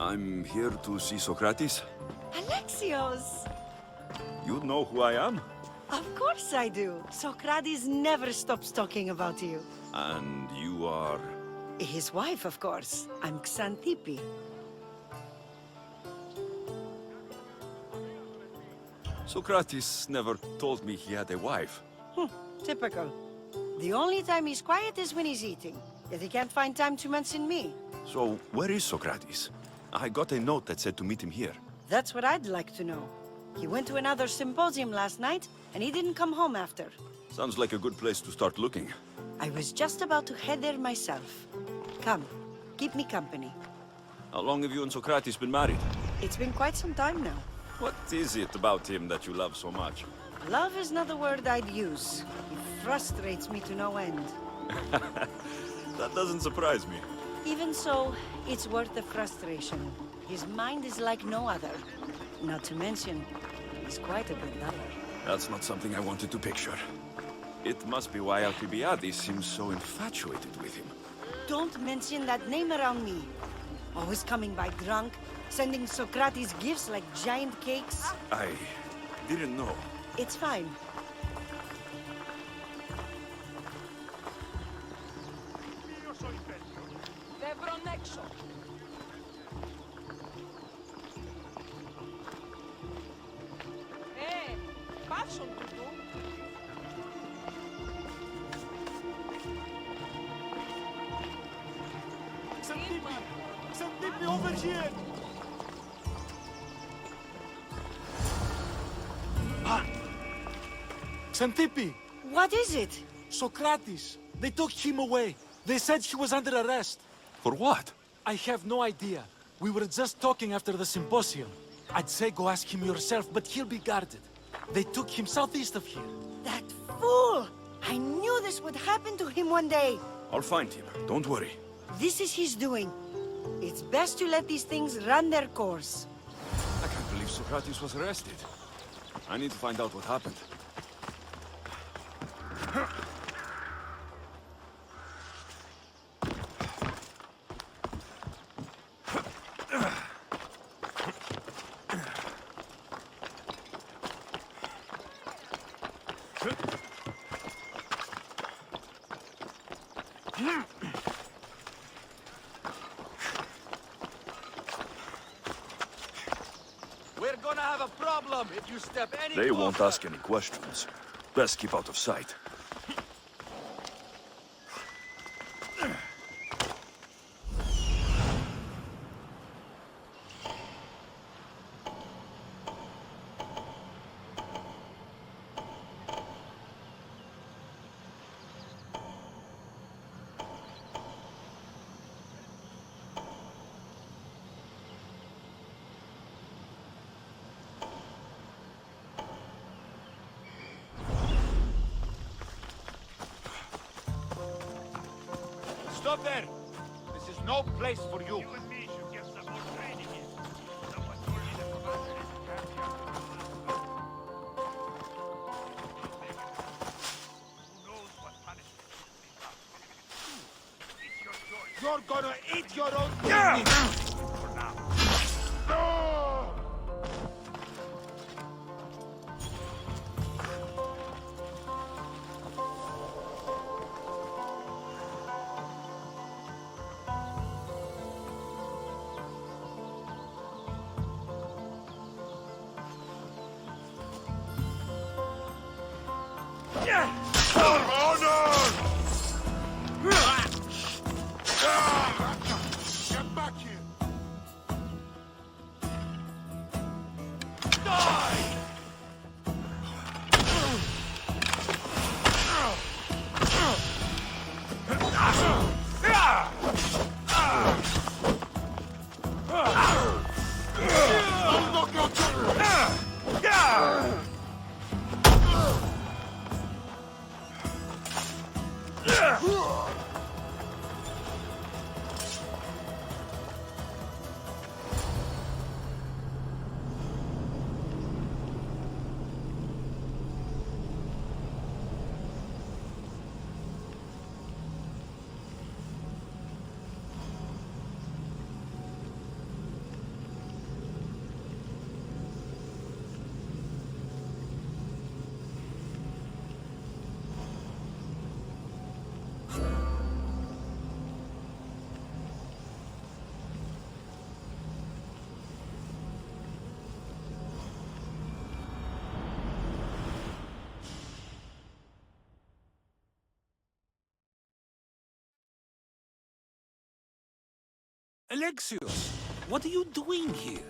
I'm here to see Socrates. Alexios! You know who I am? Of course I do. Socrates never stops talking about you. And you are... His wife, of course. I'm Xanthippe. Socrates never told me he had a wife. Typical. The only time he's quiet is when he's eating. Yet he can't find time to mention me. So, where is Socrates? I got a note that said to meet him here. That's what I'd like to know. He went to another symposium last night, and he didn't come home after. Sounds like a good place to start looking. I was just about to head there myself. Come, keep me company. How long have you and Socrates been married? It's been quite some time now. What is it about him that you love so much? Love is not the word I'd use. He frustrates me to no end. That doesn't surprise me. Even so, it's worth the frustration. His mind is like no other. Not to mention, he's quite a good lover. That's not something I wanted to picture. It must be why Alcibiades seems so infatuated with him. Don't mention that name around me. Always coming by drunk, sending Socrates gifts like giant cakes. I didn't know. It's fine. Xantippe over here! Xantippe! What is it? Socrates! They took him away. They said he was under arrest. For what? I have no idea. We were just talking after the symposium. I'd say go ask him yourself, but he'll be guarded. They took him southeast of here. That fool! I knew this would happen to him one day. I'll find him. Don't worry. This is his doing. It's best to let these things run their course. I can't believe Socrates was arrested. I need to find out what happened. We're gonna have a problem if you step any They won't closer. ask any questions. Best keep out of sight. Stop there! This is no place for you. You're gonna eat your own meat! For now. No! Get back here! Alexios, what are you doing here?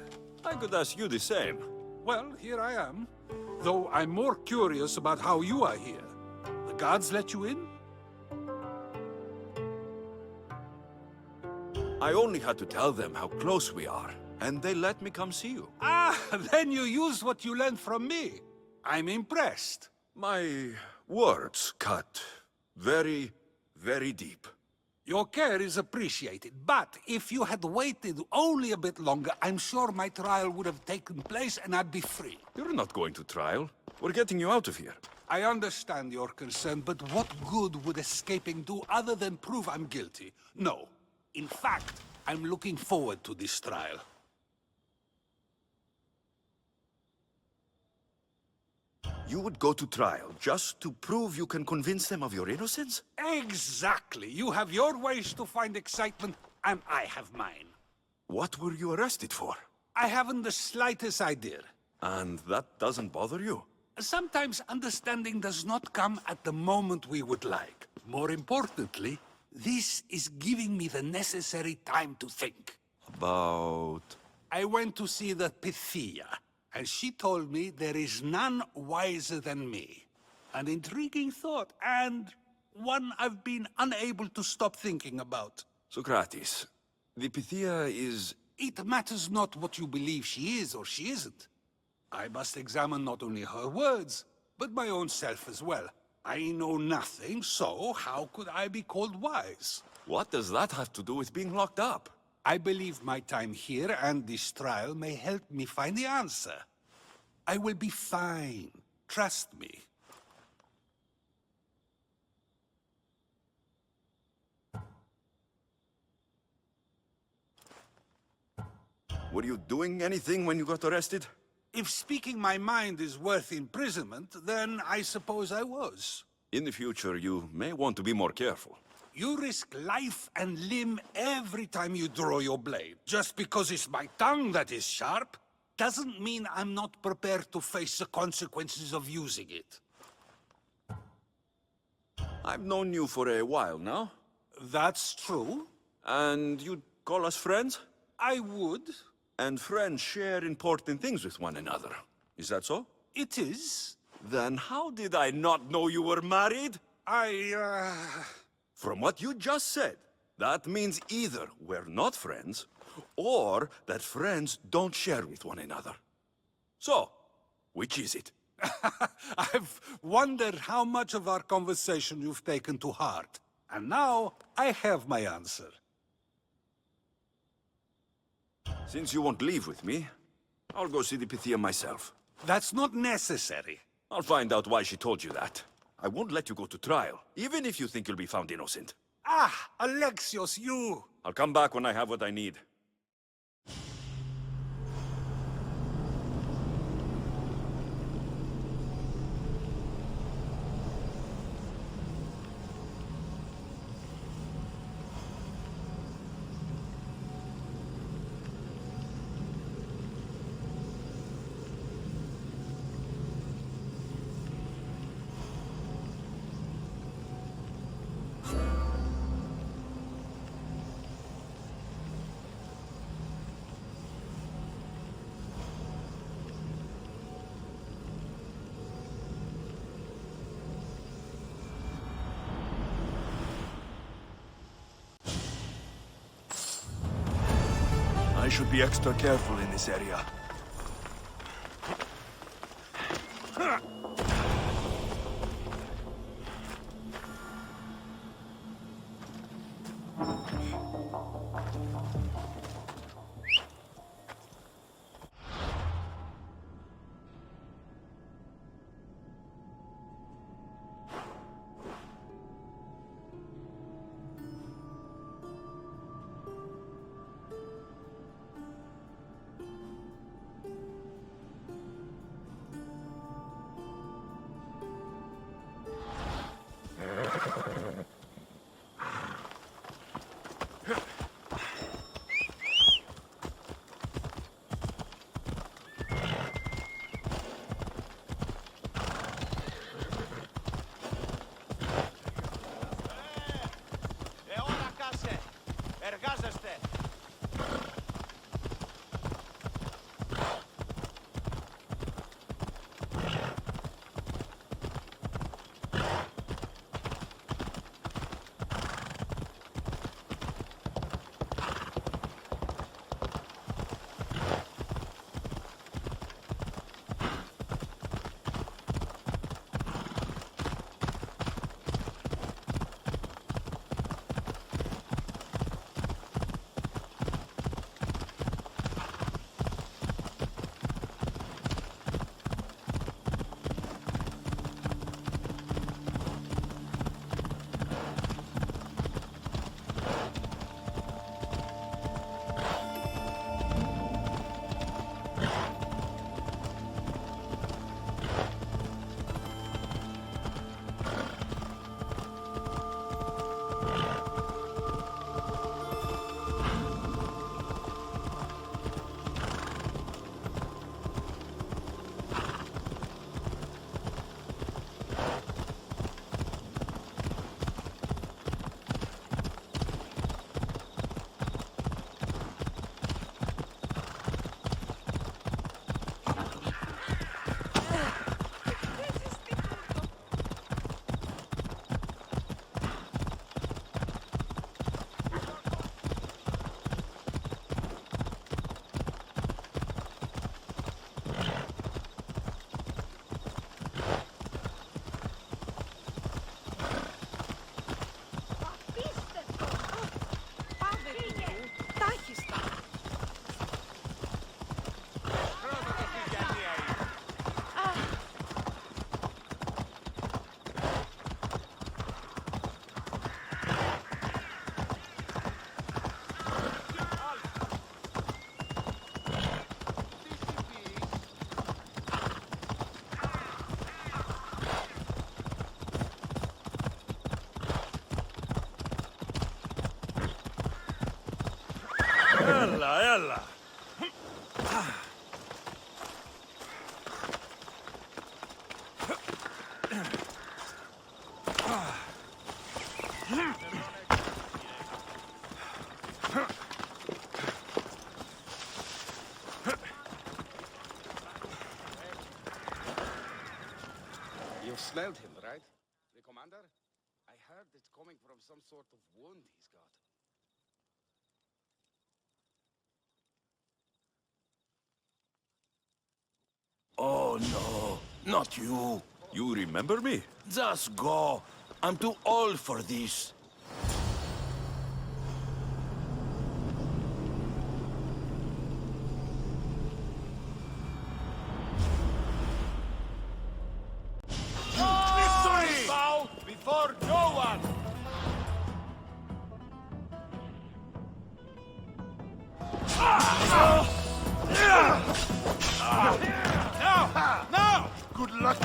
I could ask you the same. Well, here I am. Though I'm more curious about how you are here. The guards let you in? I only had to tell them how close we are, and they let me come see you. Ah, then you used what you learned from me. I'm impressed. My words cut very, very deep. Your care is appreciated, but if you had waited only a bit longer, I'm sure my trial would have taken place and I'd be free. You're not going to trial. We're getting you out of here. I understand your concern, but what good would escaping do other than prove I'm guilty? No. In fact, I'm looking forward to this trial. You would go to trial just to prove you can convince them of your innocence? Exactly. You have your ways to find excitement, and I have mine. What were you arrested for? I haven't the slightest idea. And that doesn't bother you? Sometimes understanding does not come at the moment we would like. More importantly, this is giving me the necessary time to think. About... I went to see the Pythia, and she told me there is none wiser than me. An intriguing thought, and one I've been unable to stop thinking about. Socrates, the Pythia is... It matters not what you believe she is or she isn't. I must examine not only her words, but my own self as well. I know nothing, so how could I be called wise? What does that have to do with being locked up? I believe my time here and this trial may help me find the answer. I will be fine. Trust me. Were you doing anything when you got arrested? If speaking my mind is worth imprisonment, then I suppose I was. In the future, you may want to be more careful. You risk life and limb every time you draw your blade. Just because it's my tongue that is sharp, doesn't mean I'm not prepared to face the consequences of using it. I've known you for a while now. That's true. And you'd call us friends? I would. And friends share important things with one another. Is that so? It is. Then how did I not know you were married? From what you just said, that means either we're not friends, or that friends don't share with one another. So, which is it? I've wondered how much of our conversation you've taken to heart. And now, I have my answer. Since you won't leave with me, I'll go see the Pythia myself. That's not necessary. I'll find out why she told you that. I won't let you go to trial, even if you think you'll be found innocent. Ah, Alexios, you! I'll come back when I have what I need. I should be extra careful in this area. Ella, ella. You smelled him, right? The commander? I heard it's coming from some sort of wound he's got. Oh no, not you. You remember me? Just go. I'm too old for this. Victory! Bow before no one! Now! Good luck.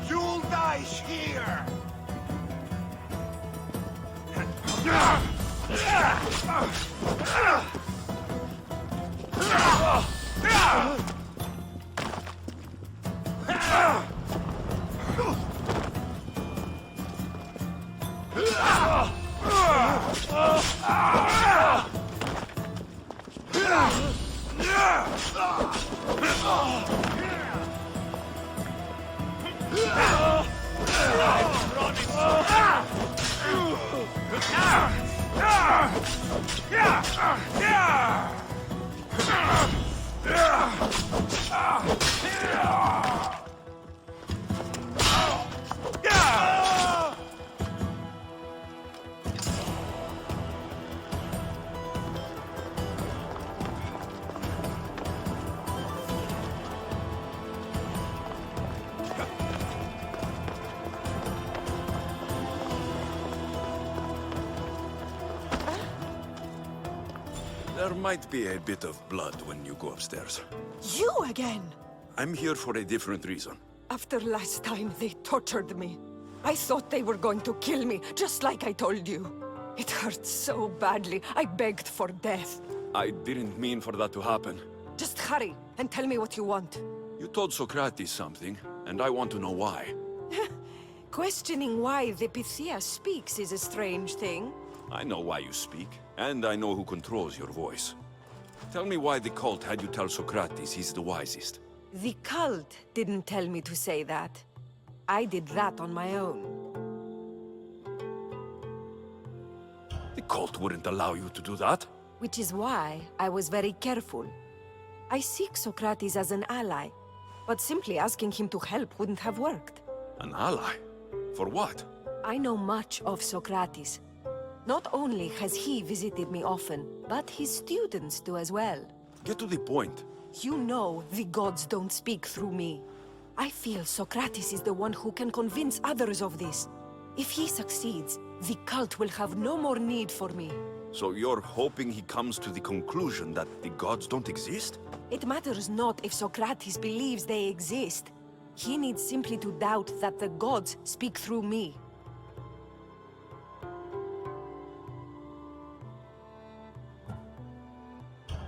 You'll die here. There might be a bit of blood when you go upstairs. You again? I'm here for a different reason. After last time, they tortured me. I thought they were going to kill me, just like I told you. It hurt so badly, I begged for death. I didn't mean for that to happen. Just hurry, and tell me what you want. You told Socrates something, and I want to know why. Questioning why the Pythia speaks is a strange thing. I know why you speak, and I know who controls your voice. Tell me why the cult had you tell Socrates he's the wisest. The cult didn't tell me to say that. I did that on my own. The cult wouldn't allow you to do that. Which is why I was very careful. I seek Socrates as an ally, but simply asking him to help wouldn't have worked. An ally? For what? I know much of Socrates. Not only has he visited me often, but his students do as well. Get to the point. You know the gods don't speak through me. I feel Socrates is the one who can convince others of this. If he succeeds, the cult will have no more need for me. So you're hoping he comes to the conclusion that the gods don't exist? It matters not if Socrates believes they exist. He needs simply to doubt that the gods speak through me.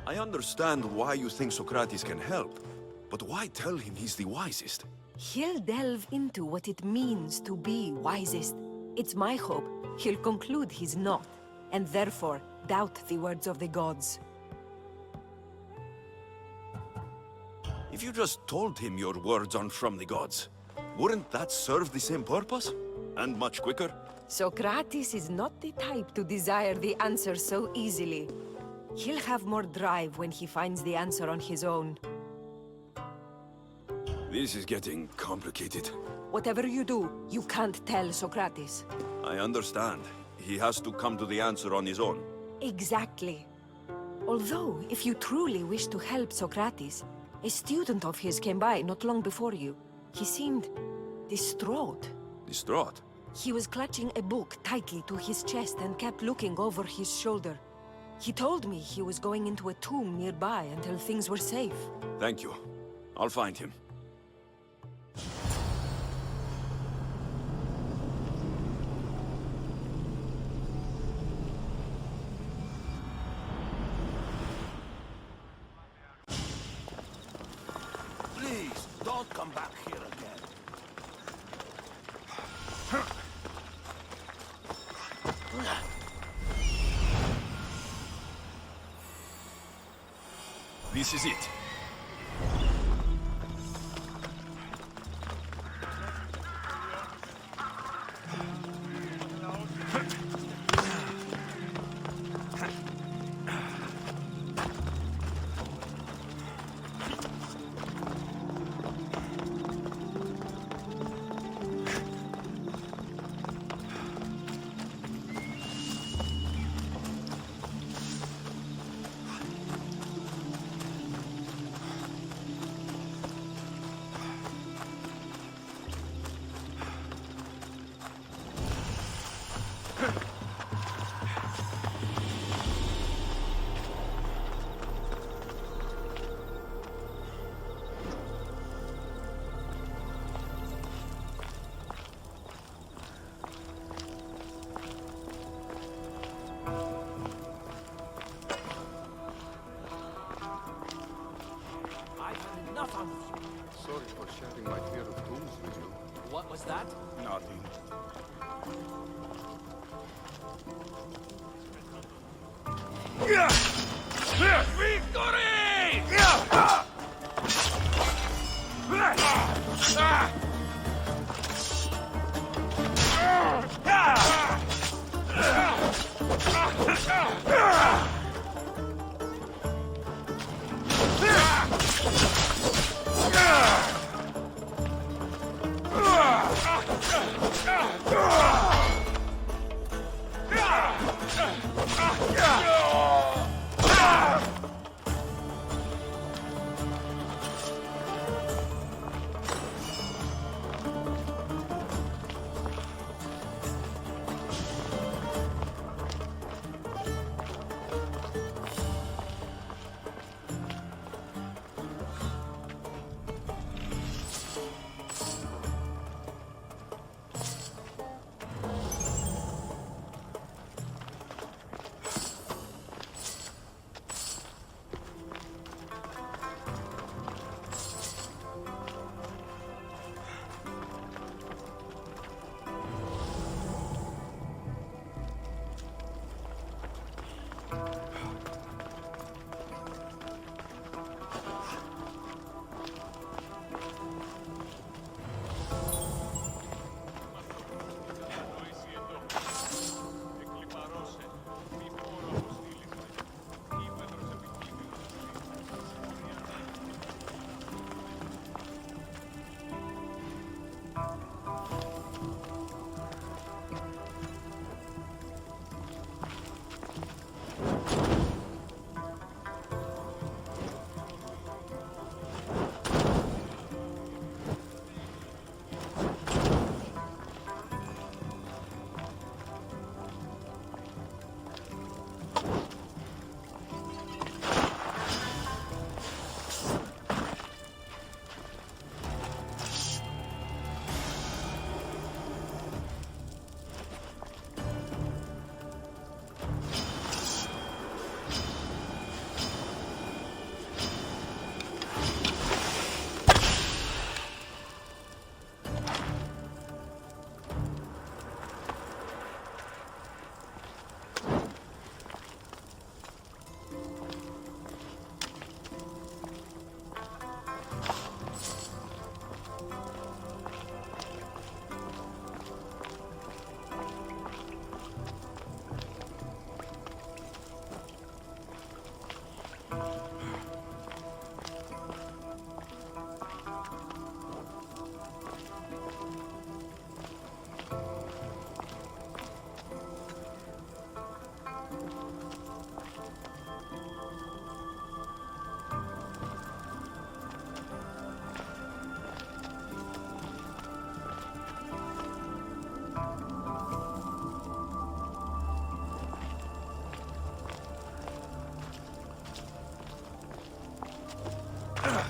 I understand why you think Socrates can help, but why tell him he's the wisest? He'll delve into what it means to be wisest. It's my hope he'll conclude he's not, and therefore doubt the words of the gods. If you just told him your words aren't from the gods, wouldn't that serve the same purpose? And much quicker? Socrates is not the type to desire the answer so easily. He'll have more drive when he finds the answer on his own. This is getting complicated. Whatever you do, you can't tell Socrates. I understand. He has to come to the answer on his own. Exactly. Although, if you truly wish to help Socrates, a student of his came by not long before you. He seemed distraught. Distraught? He was clutching a book tightly to his chest and kept looking over his shoulder. He told me he was going into a tomb nearby until things were safe. Thank you. I'll find him. This is it. Sorry for sharing my fear of tombs with you. What was that? Nothing.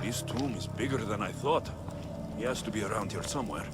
This tomb is bigger than I thought. He has to be around here somewhere.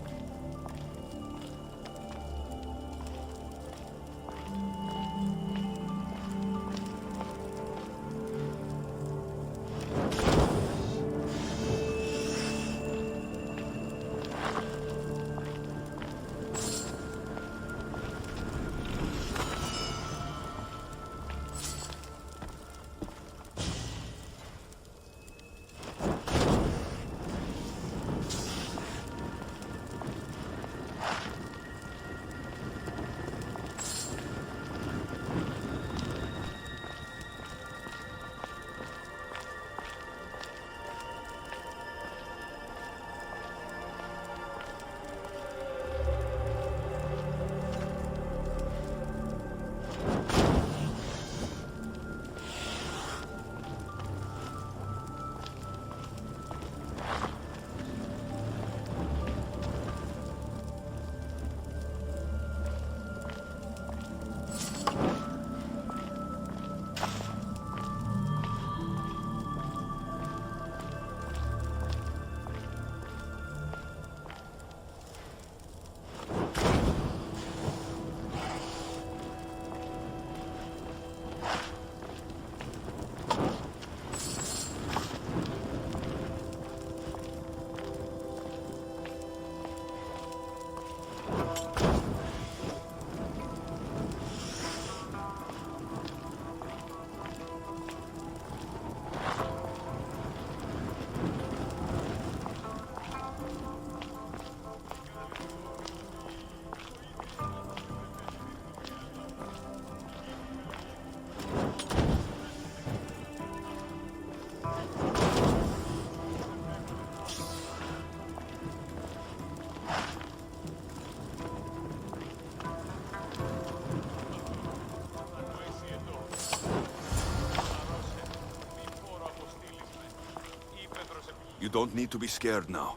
You don't need to be scared now.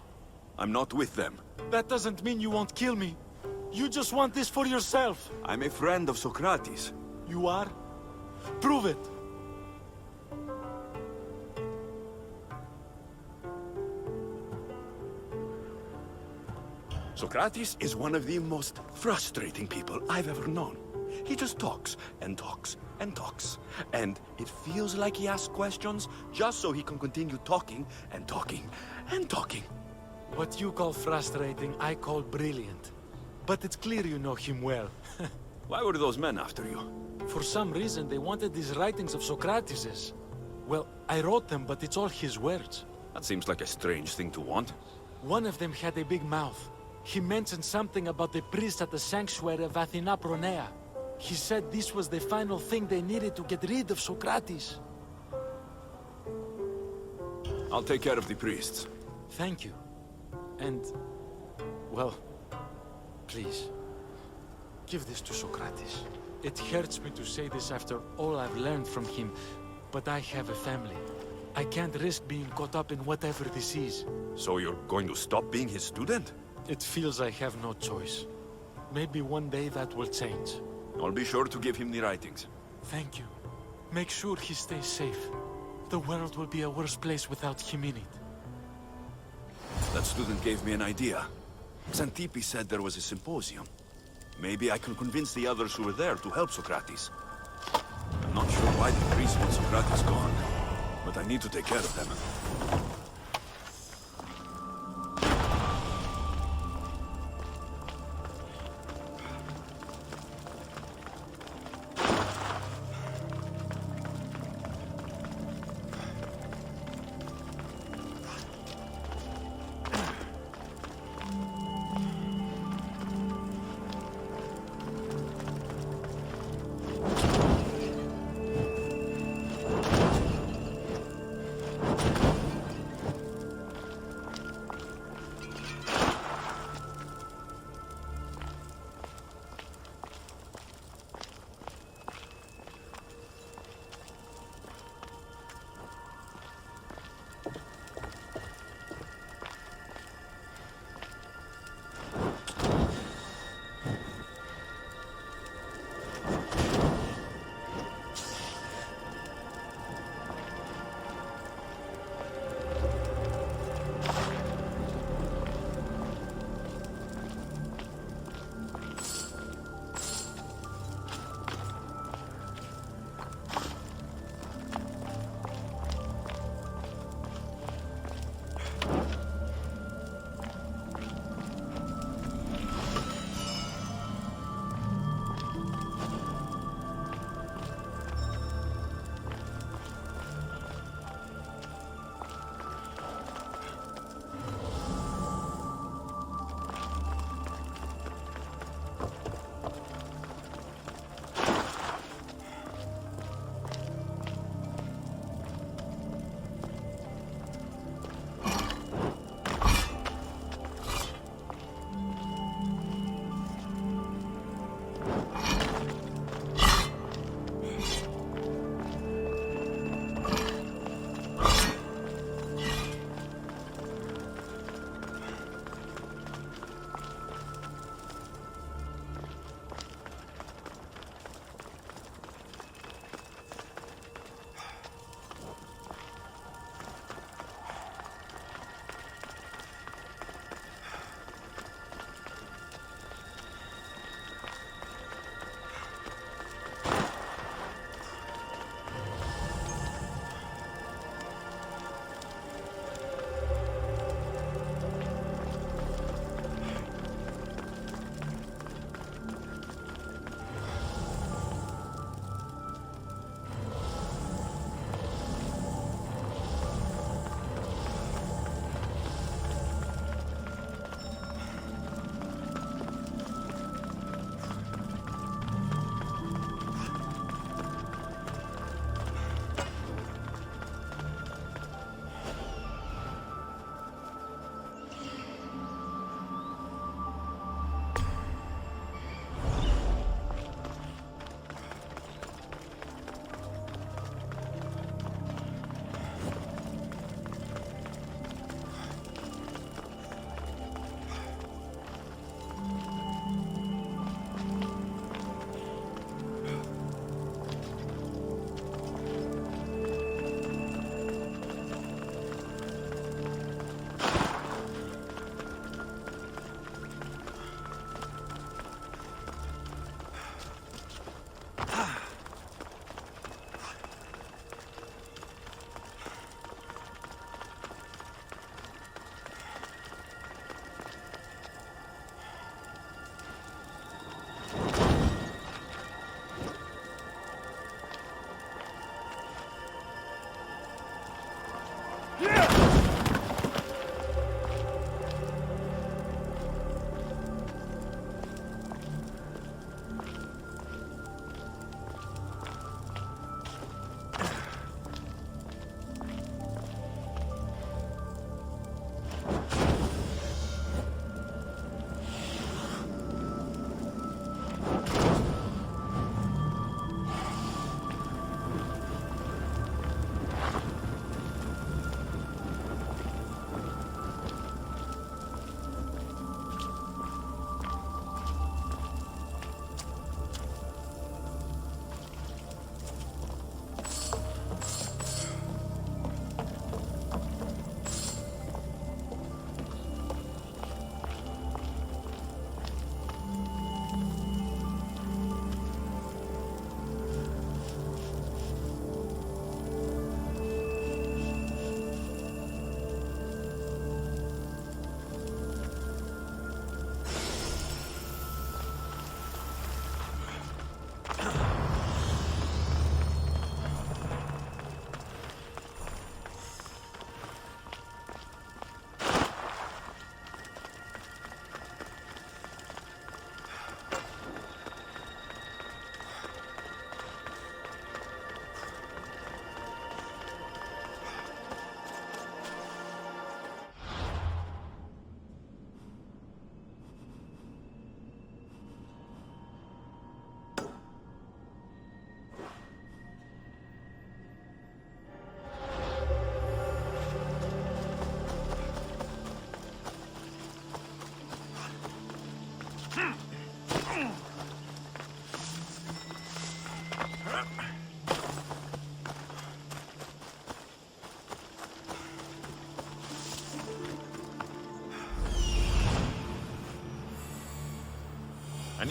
I'm not with them. That doesn't mean you won't kill me. You just want this for yourself. I'm a friend of Socrates. You are? Prove it. Socrates is one of the most frustrating people I've ever known. He just talks and talks and talks. And it feels like he asks questions just so he can continue talking and talking and talking. What you call frustrating, I call brilliant. But it's clear you know him well. Why were those men after you? For some reason, they wanted these writings of Socrates's. Well, I wrote them, but it's all his words. That seems like a strange thing to want. One of them had a big mouth. He mentioned something about the priest at the sanctuary of Athena Pronea. He said this was the final thing they needed to get rid of Socrates. I'll take care of the priests. Thank you. And, well, please, give this to Socrates. It hurts me to say this after all I've learned from him, but I have a family. I can't risk being caught up in whatever this is. So you're going to stop being his student? It feels I have no choice. Maybe one day that will change. I'll be sure to give him the writings. Thank you. Make sure he stays safe. The world will be a worse place without him in it. That student gave me an idea. Xantippe said there was a symposium. Maybe I can convince the others who were there to help Socrates. I'm not sure why the priests want Socrates gone, but I need to take care of them.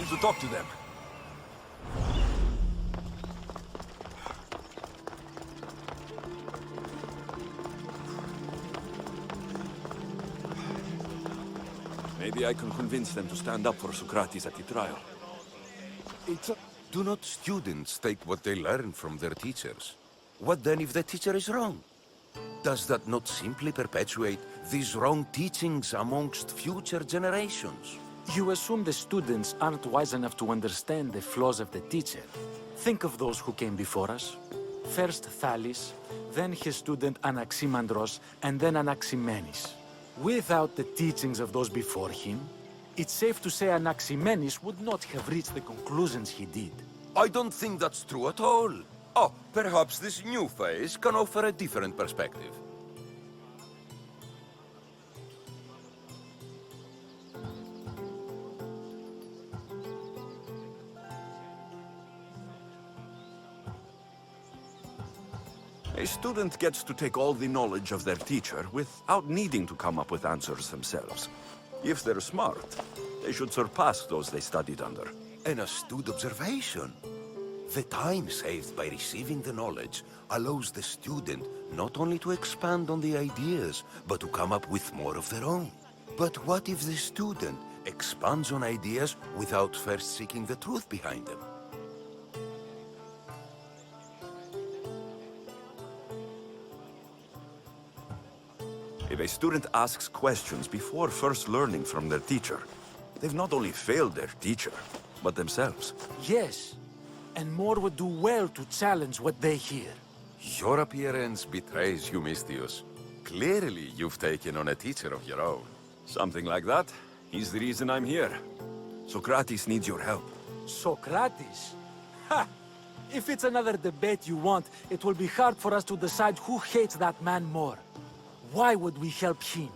need to talk to them. Maybe I can convince them to stand up for Socrates at the trial. Do not students take what they learn from their teachers? What then if the teacher is wrong? Does that not simply perpetuate these wrong teachings amongst future generations? You assume the students aren't wise enough to understand the flaws of the teacher. Think of those who came before us. First Thales, then his student Anaximandros, and then Anaximenes. Without the teachings of those before him, it's safe to say Anaximenes would not have reached the conclusions he did. I don't think that's true at all. Oh, perhaps this new phase can offer a different perspective. A student gets to take all the knowledge of their teacher without needing to come up with answers themselves. If they're smart, they should surpass those they studied under. An astute observation. The time saved by receiving the knowledge allows the student not only to expand on the ideas, but to come up with more of their own. But what if the student expands on ideas without first seeking the truth behind them? If a student asks questions before first learning from their teacher, they've not only failed their teacher, but themselves. Yes, and more would do well to challenge what they hear. Your appearance betrays you, Mystios. Clearly, you've taken on a teacher of your own. Something like that. He's the reason I'm here. Socrates needs your help. Socrates? Ha! If it's another debate you want, it will be hard for us to decide who hates that man more. Why would we help him?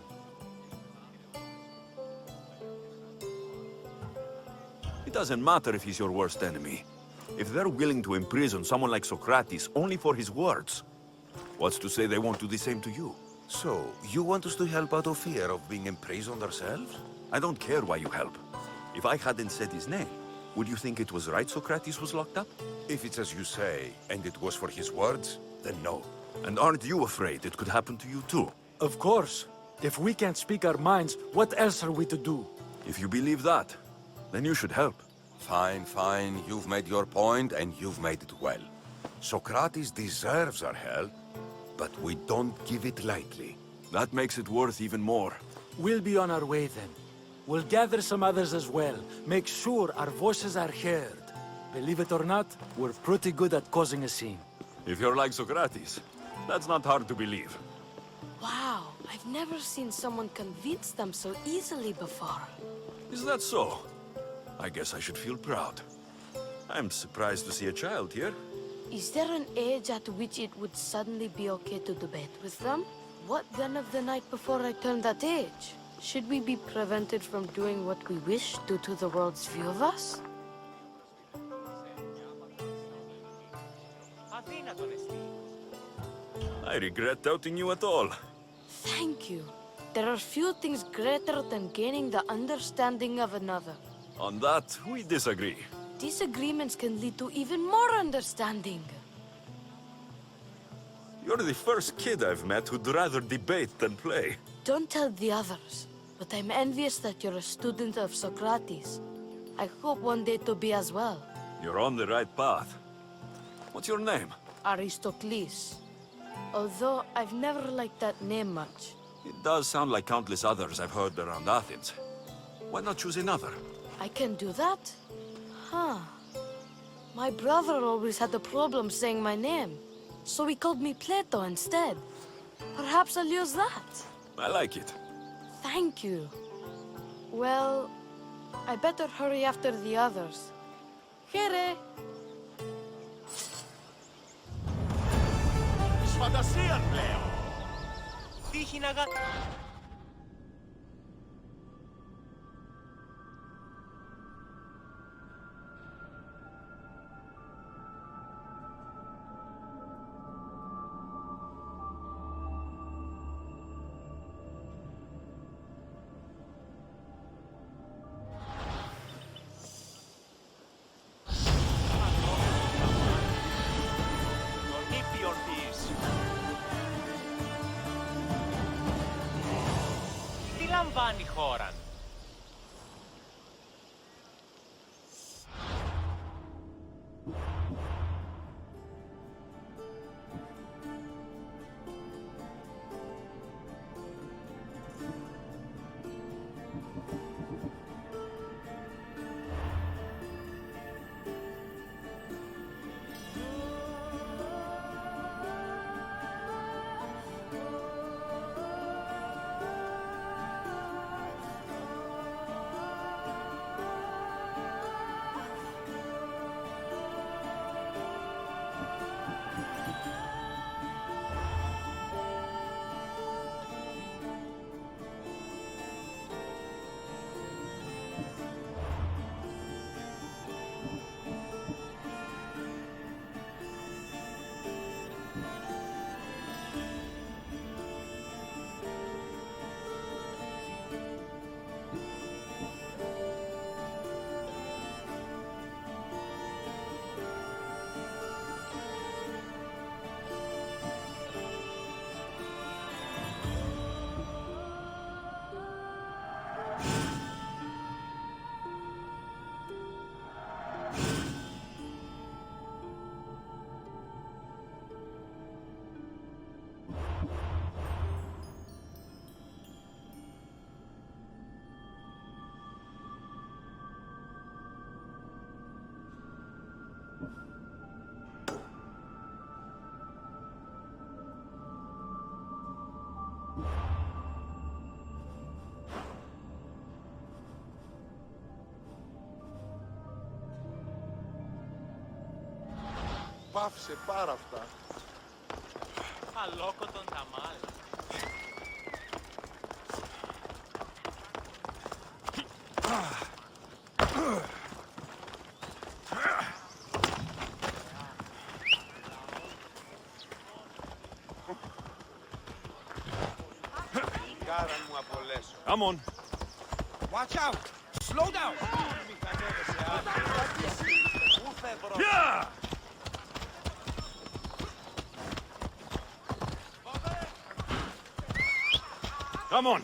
It doesn't matter if he's your worst enemy. If they're willing to imprison someone like Socrates only for his words, what's to say they won't do the same to you? So, you want us to help out of fear of being imprisoned ourselves? I don't care why you help. If I hadn't said his name, would you think it was right Socrates was locked up? If it's as you say, and it was for his words, then no. And aren't you afraid it could happen to you too? Of course. If we can't speak our minds, what else are we to do? If you believe that, then you should help. Fine, fine. You've made your point, and you've made it well. Socrates deserves our help, but we don't give it lightly. That makes it worth even more. We'll be on our way then. We'll gather some others as well. Make sure our voices are heard. Believe it or not, we're pretty good at causing a scene. If you're like Socrates, that's not hard to believe. Wow, I've never seen someone convince them so easily before. Is that so? I guess I should feel proud. I'm surprised to see a child here. Is there an age at which it would suddenly be okay to debate with them? What then of the night before I turned that age? Should we be prevented from doing what we wish due to the world's view of us? I regret doubting you at all. Thank you. There are few things greater than gaining the understanding of another. On that, we disagree. Disagreements can lead to even more understanding. You're the first kid I've met who'd rather debate than play. Don't tell the others, but I'm envious that you're a student of Socrates. I hope one day to be as well. You're on the right path. What's your name? Aristocles. Although I've never liked that name much. It does sound like countless others I've heard around Athens. Why not choose another? I can do that? Huh. My brother always had a problem saying my name, so he called me Plato instead. Perhaps I'll use that. I like it. Thank you. Well, I better hurry after the others. Here. Φαντασία πλέον. Τύχη να πάνε η χώρα. Πάυσε πάρα αυτά. Αλόκοτον τα μάλα. Κάραν μου απολέσω. Come on. Watch out! Slow down! Yeah! Come on.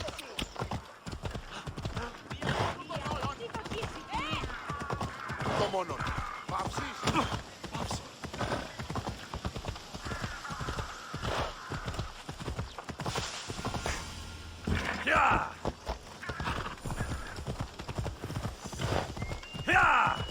Το μόνο. Πάυσεις. Yeah! Yeah!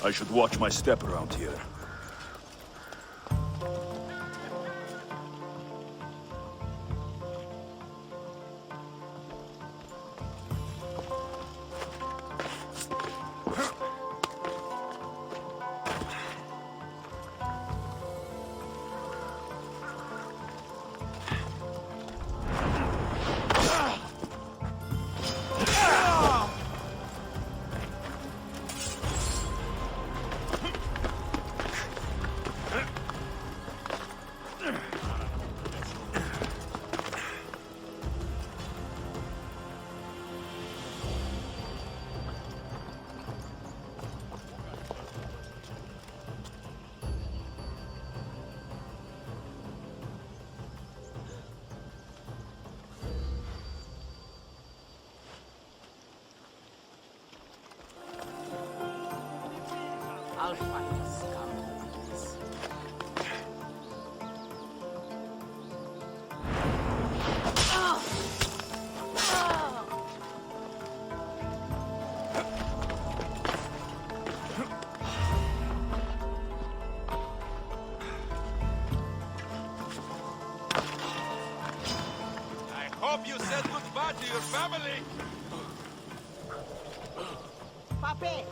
I should watch my step around here. I'll find a scoundrel. Pape!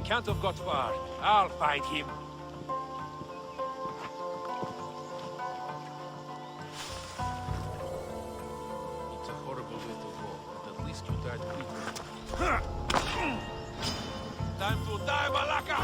Can't have got far. I'll find him. It's a horrible way to go, but at least you died quickly. Time to die, Malaka!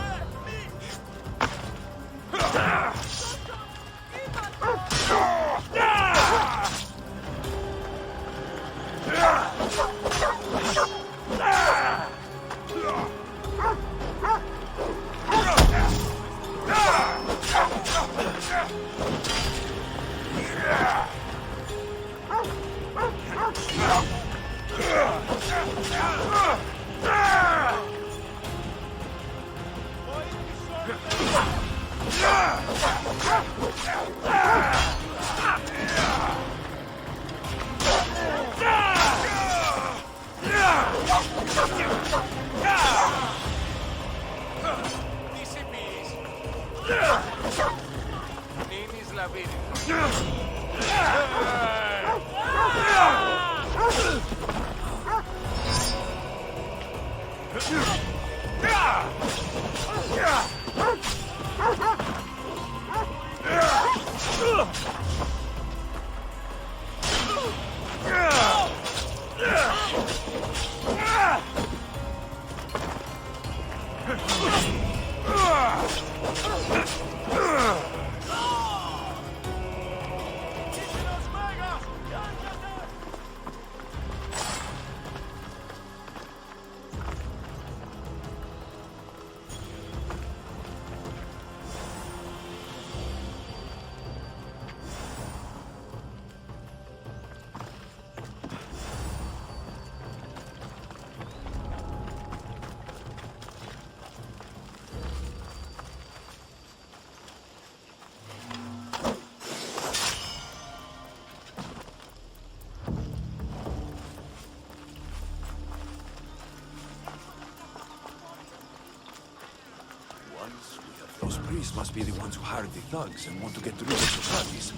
Those priests must be the ones who hired the thugs and want to get rid of Socrates.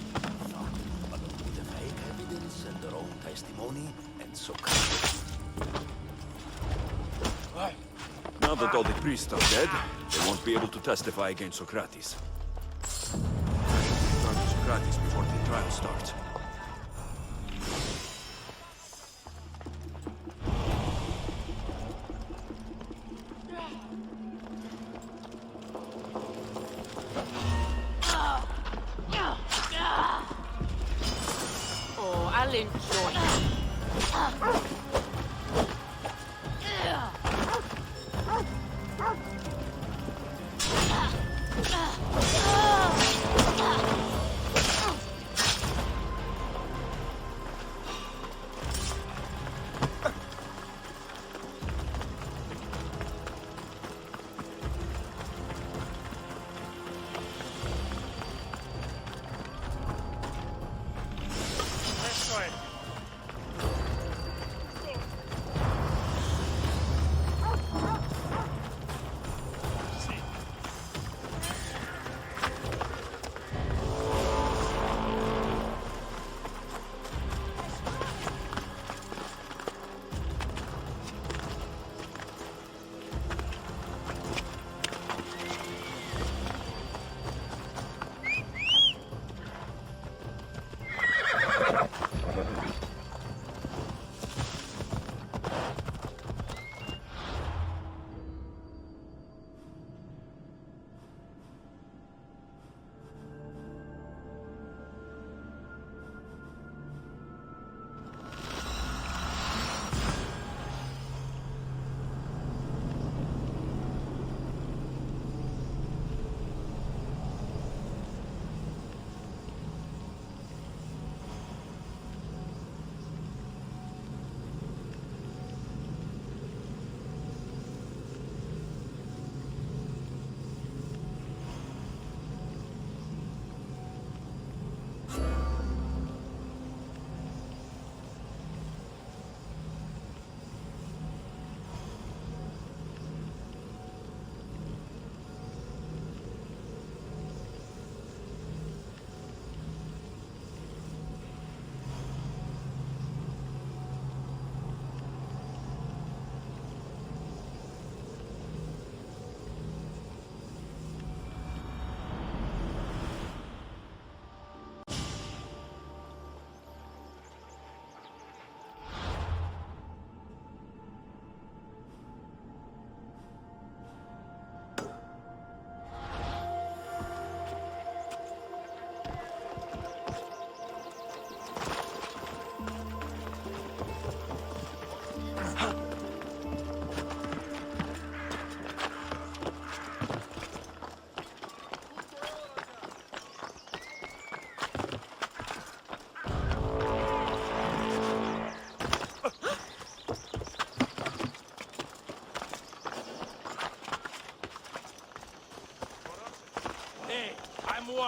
But with the fake evidence and their own testimony, and Socrates. Now that all the priests are dead, they won't be able to testify against Socrates. Return to Socrates before the trial starts. Oh, I'll enjoy it.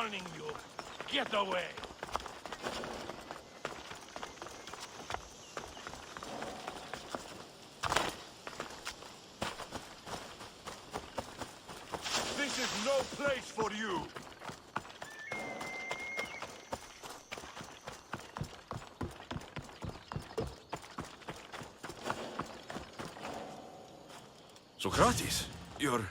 warning you. Get away. This is no place for you! Socrates, you're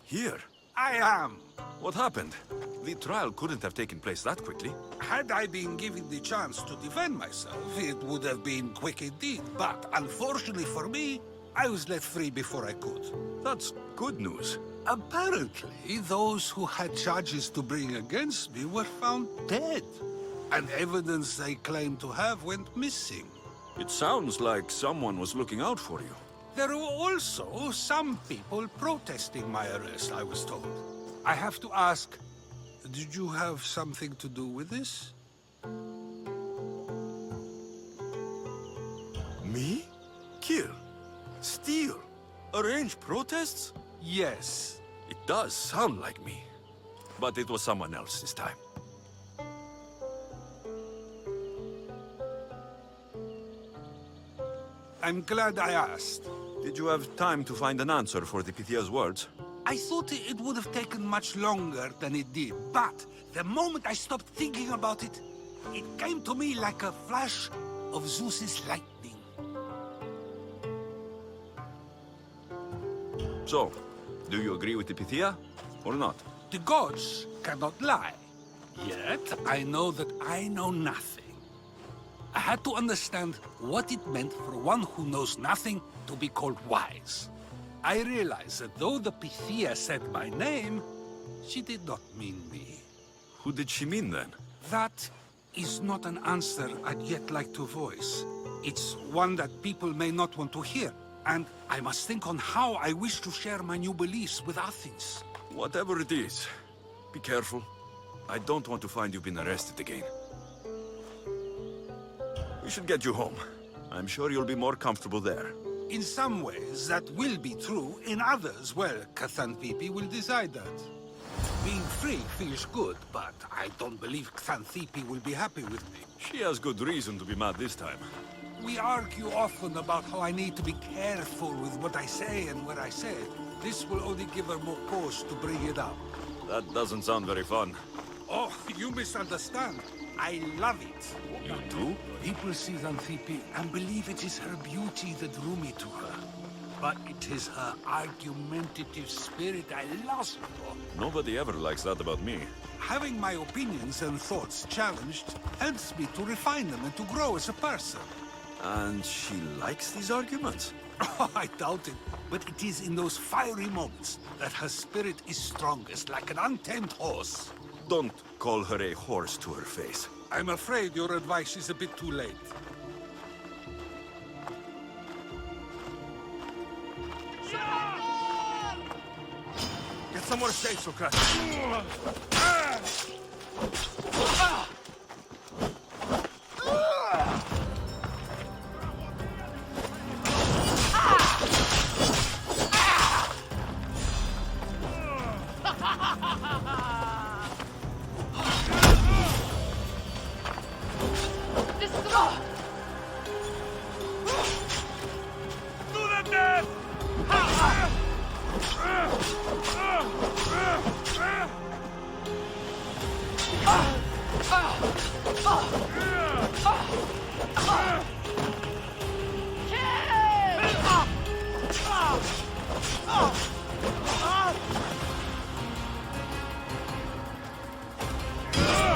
here. I am. What happened? The trial couldn't have taken place that quickly. Had I been given the chance to defend myself, it would have been quick indeed. But unfortunately for me, I was let free before I could. That's good news. Apparently, those who had charges to bring against me were found dead. And evidence they claimed to have went missing. It sounds like someone was looking out for you. There were also some people protesting my arrest, I was told. I have to ask, did you have something to do with this? Me? Kill? Steal? Arrange protests? Yes. It does sound like me. But it was someone else this time. I'm glad I asked. Did you have time to find an answer for the Pythia's words? I thought it would have taken much longer than it did, but the moment I stopped thinking about it, it came to me like a flash of Zeus's lightning. So, do you agree with the Pythia, or not? The gods cannot lie. Yet, I know that I know nothing. I had to understand what it meant for one who knows nothing to be called wise. I realized that though the Pythia said my name, she did not mean me. Who did she mean then? That is not an answer I'd yet like to voice. It's one that people may not want to hear, and I must think on how I wish to share my new beliefs with Athens. Whatever it is, be careful. I don't want to find you've been arrested again. We should get you home. I'm sure you'll be more comfortable there. In some ways, that will be true. In others, well, Kassandra will decide that. Being free feels good, but I don't believe Xanthippe will be happy with me. She has good reason to be mad this time. We argue often about how I need to be careful with what I say and where I say it. This will only give her more cause to bring it up. That doesn't sound very fun. Oh, you misunderstand. I love it. You do? People see Xanthippe and believe it is her beauty that drew me to her. But it is her argumentative spirit I lust for. Nobody ever likes that about me. Having my opinions and thoughts challenged helps me to refine them and to grow as a person. And she likes these arguments? Oh, I doubt it. But it is in those fiery moments that her spirit is strongest, like an untamed horse. Don't call her a horse to her face. I'm afraid your advice is a bit too late. Get some more shade, Socrates.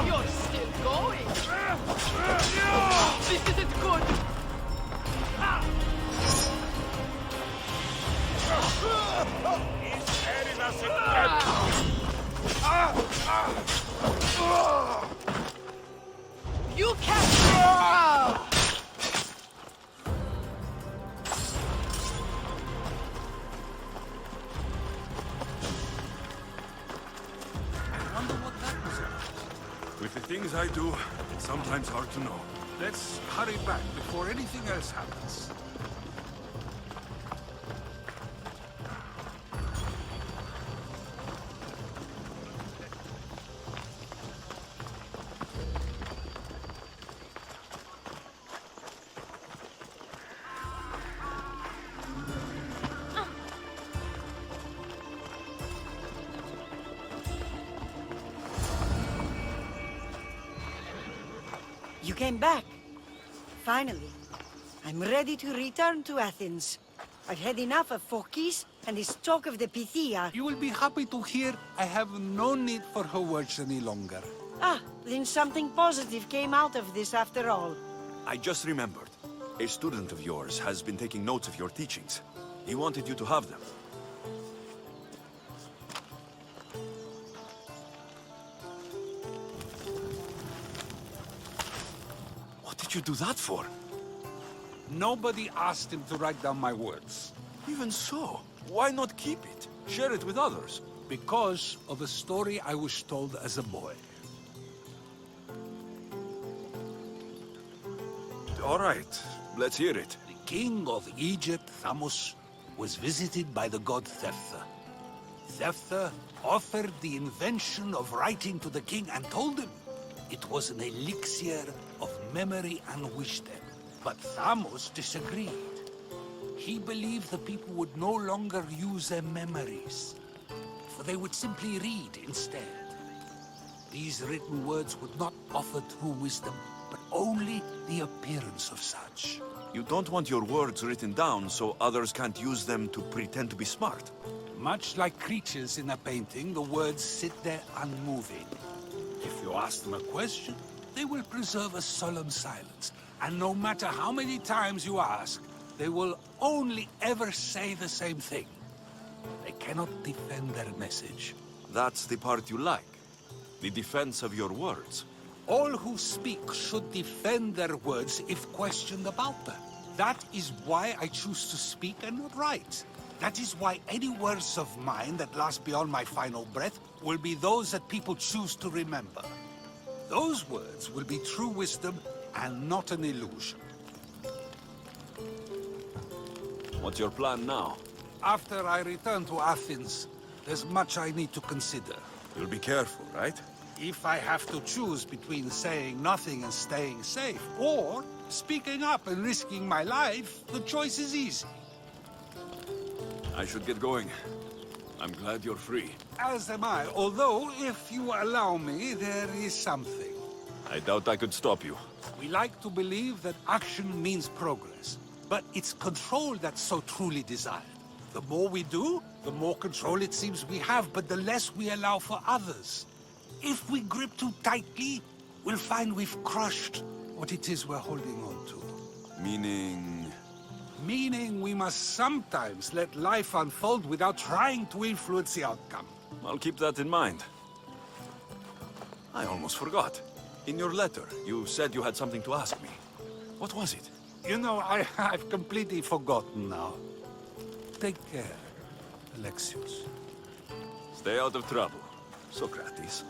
You're still going! This isn't good! He's tearing us in You can't! With the things I do, it's sometimes hard to know. Let's hurry back before anything else happens. came back. Finally. I'm ready to return to Athens. I've had enough of Phorkys and his talk of the Pythia. You will be happy to hear I have no need for her words any longer. Ah, then something positive came out of this after all. I just remembered. A student of yours has been taking notes of your teachings. He wanted you to have them. What did you do that for? Nobody asked him to write down my words. Even so, why not keep it? Share it with others. Because of a story I was told as a boy. All right, let's hear it. The king of Egypt, Thamos, was visited by the god Thephtha. Thephtha offered the invention of writing to the king and told him it was an elixir of memory and wisdom. But Thamos disagreed. He believed the people would no longer use their memories, for they would simply read instead. These written words would not offer true wisdom, but only the appearance of such. You don't want your words written down so others can't use them to pretend to be smart. Much like creatures in a painting, the words sit there unmoving. If you ask them a question, they will preserve a solemn silence. And no matter how many times you ask, they will only ever say the same thing. They cannot defend their message. That's the part you like. The defense of your words. All who speak should defend their words if questioned about them. That is why I choose to speak and not write. That is why any words of mine that last beyond my final breath will be those that people choose to remember. Those words will be true wisdom and not an illusion. What's your plan now? After I return to Athens, there's much I need to consider. You'll be careful, right? If I have to choose between saying nothing and staying safe, or speaking up and risking my life, the choice is easy. I should get going. I'm glad you're free. As am I, although, if you allow me, there is something. I doubt I could stop you. We like to believe that action means progress, but it's control that's so truly desired. The more we do, the more control it seems we have, but the less we allow for others. If we grip too tightly, we'll find we've crushed what it is we're holding on to. Meaning... Meaning we must sometimes let life unfold without trying to influence the outcome. I'll keep that in mind. I almost forgot. In your letter, you said you had something to ask me. What was it? You know, I've completely forgotten now. Take care, Alexios. Stay out of trouble, Socrates.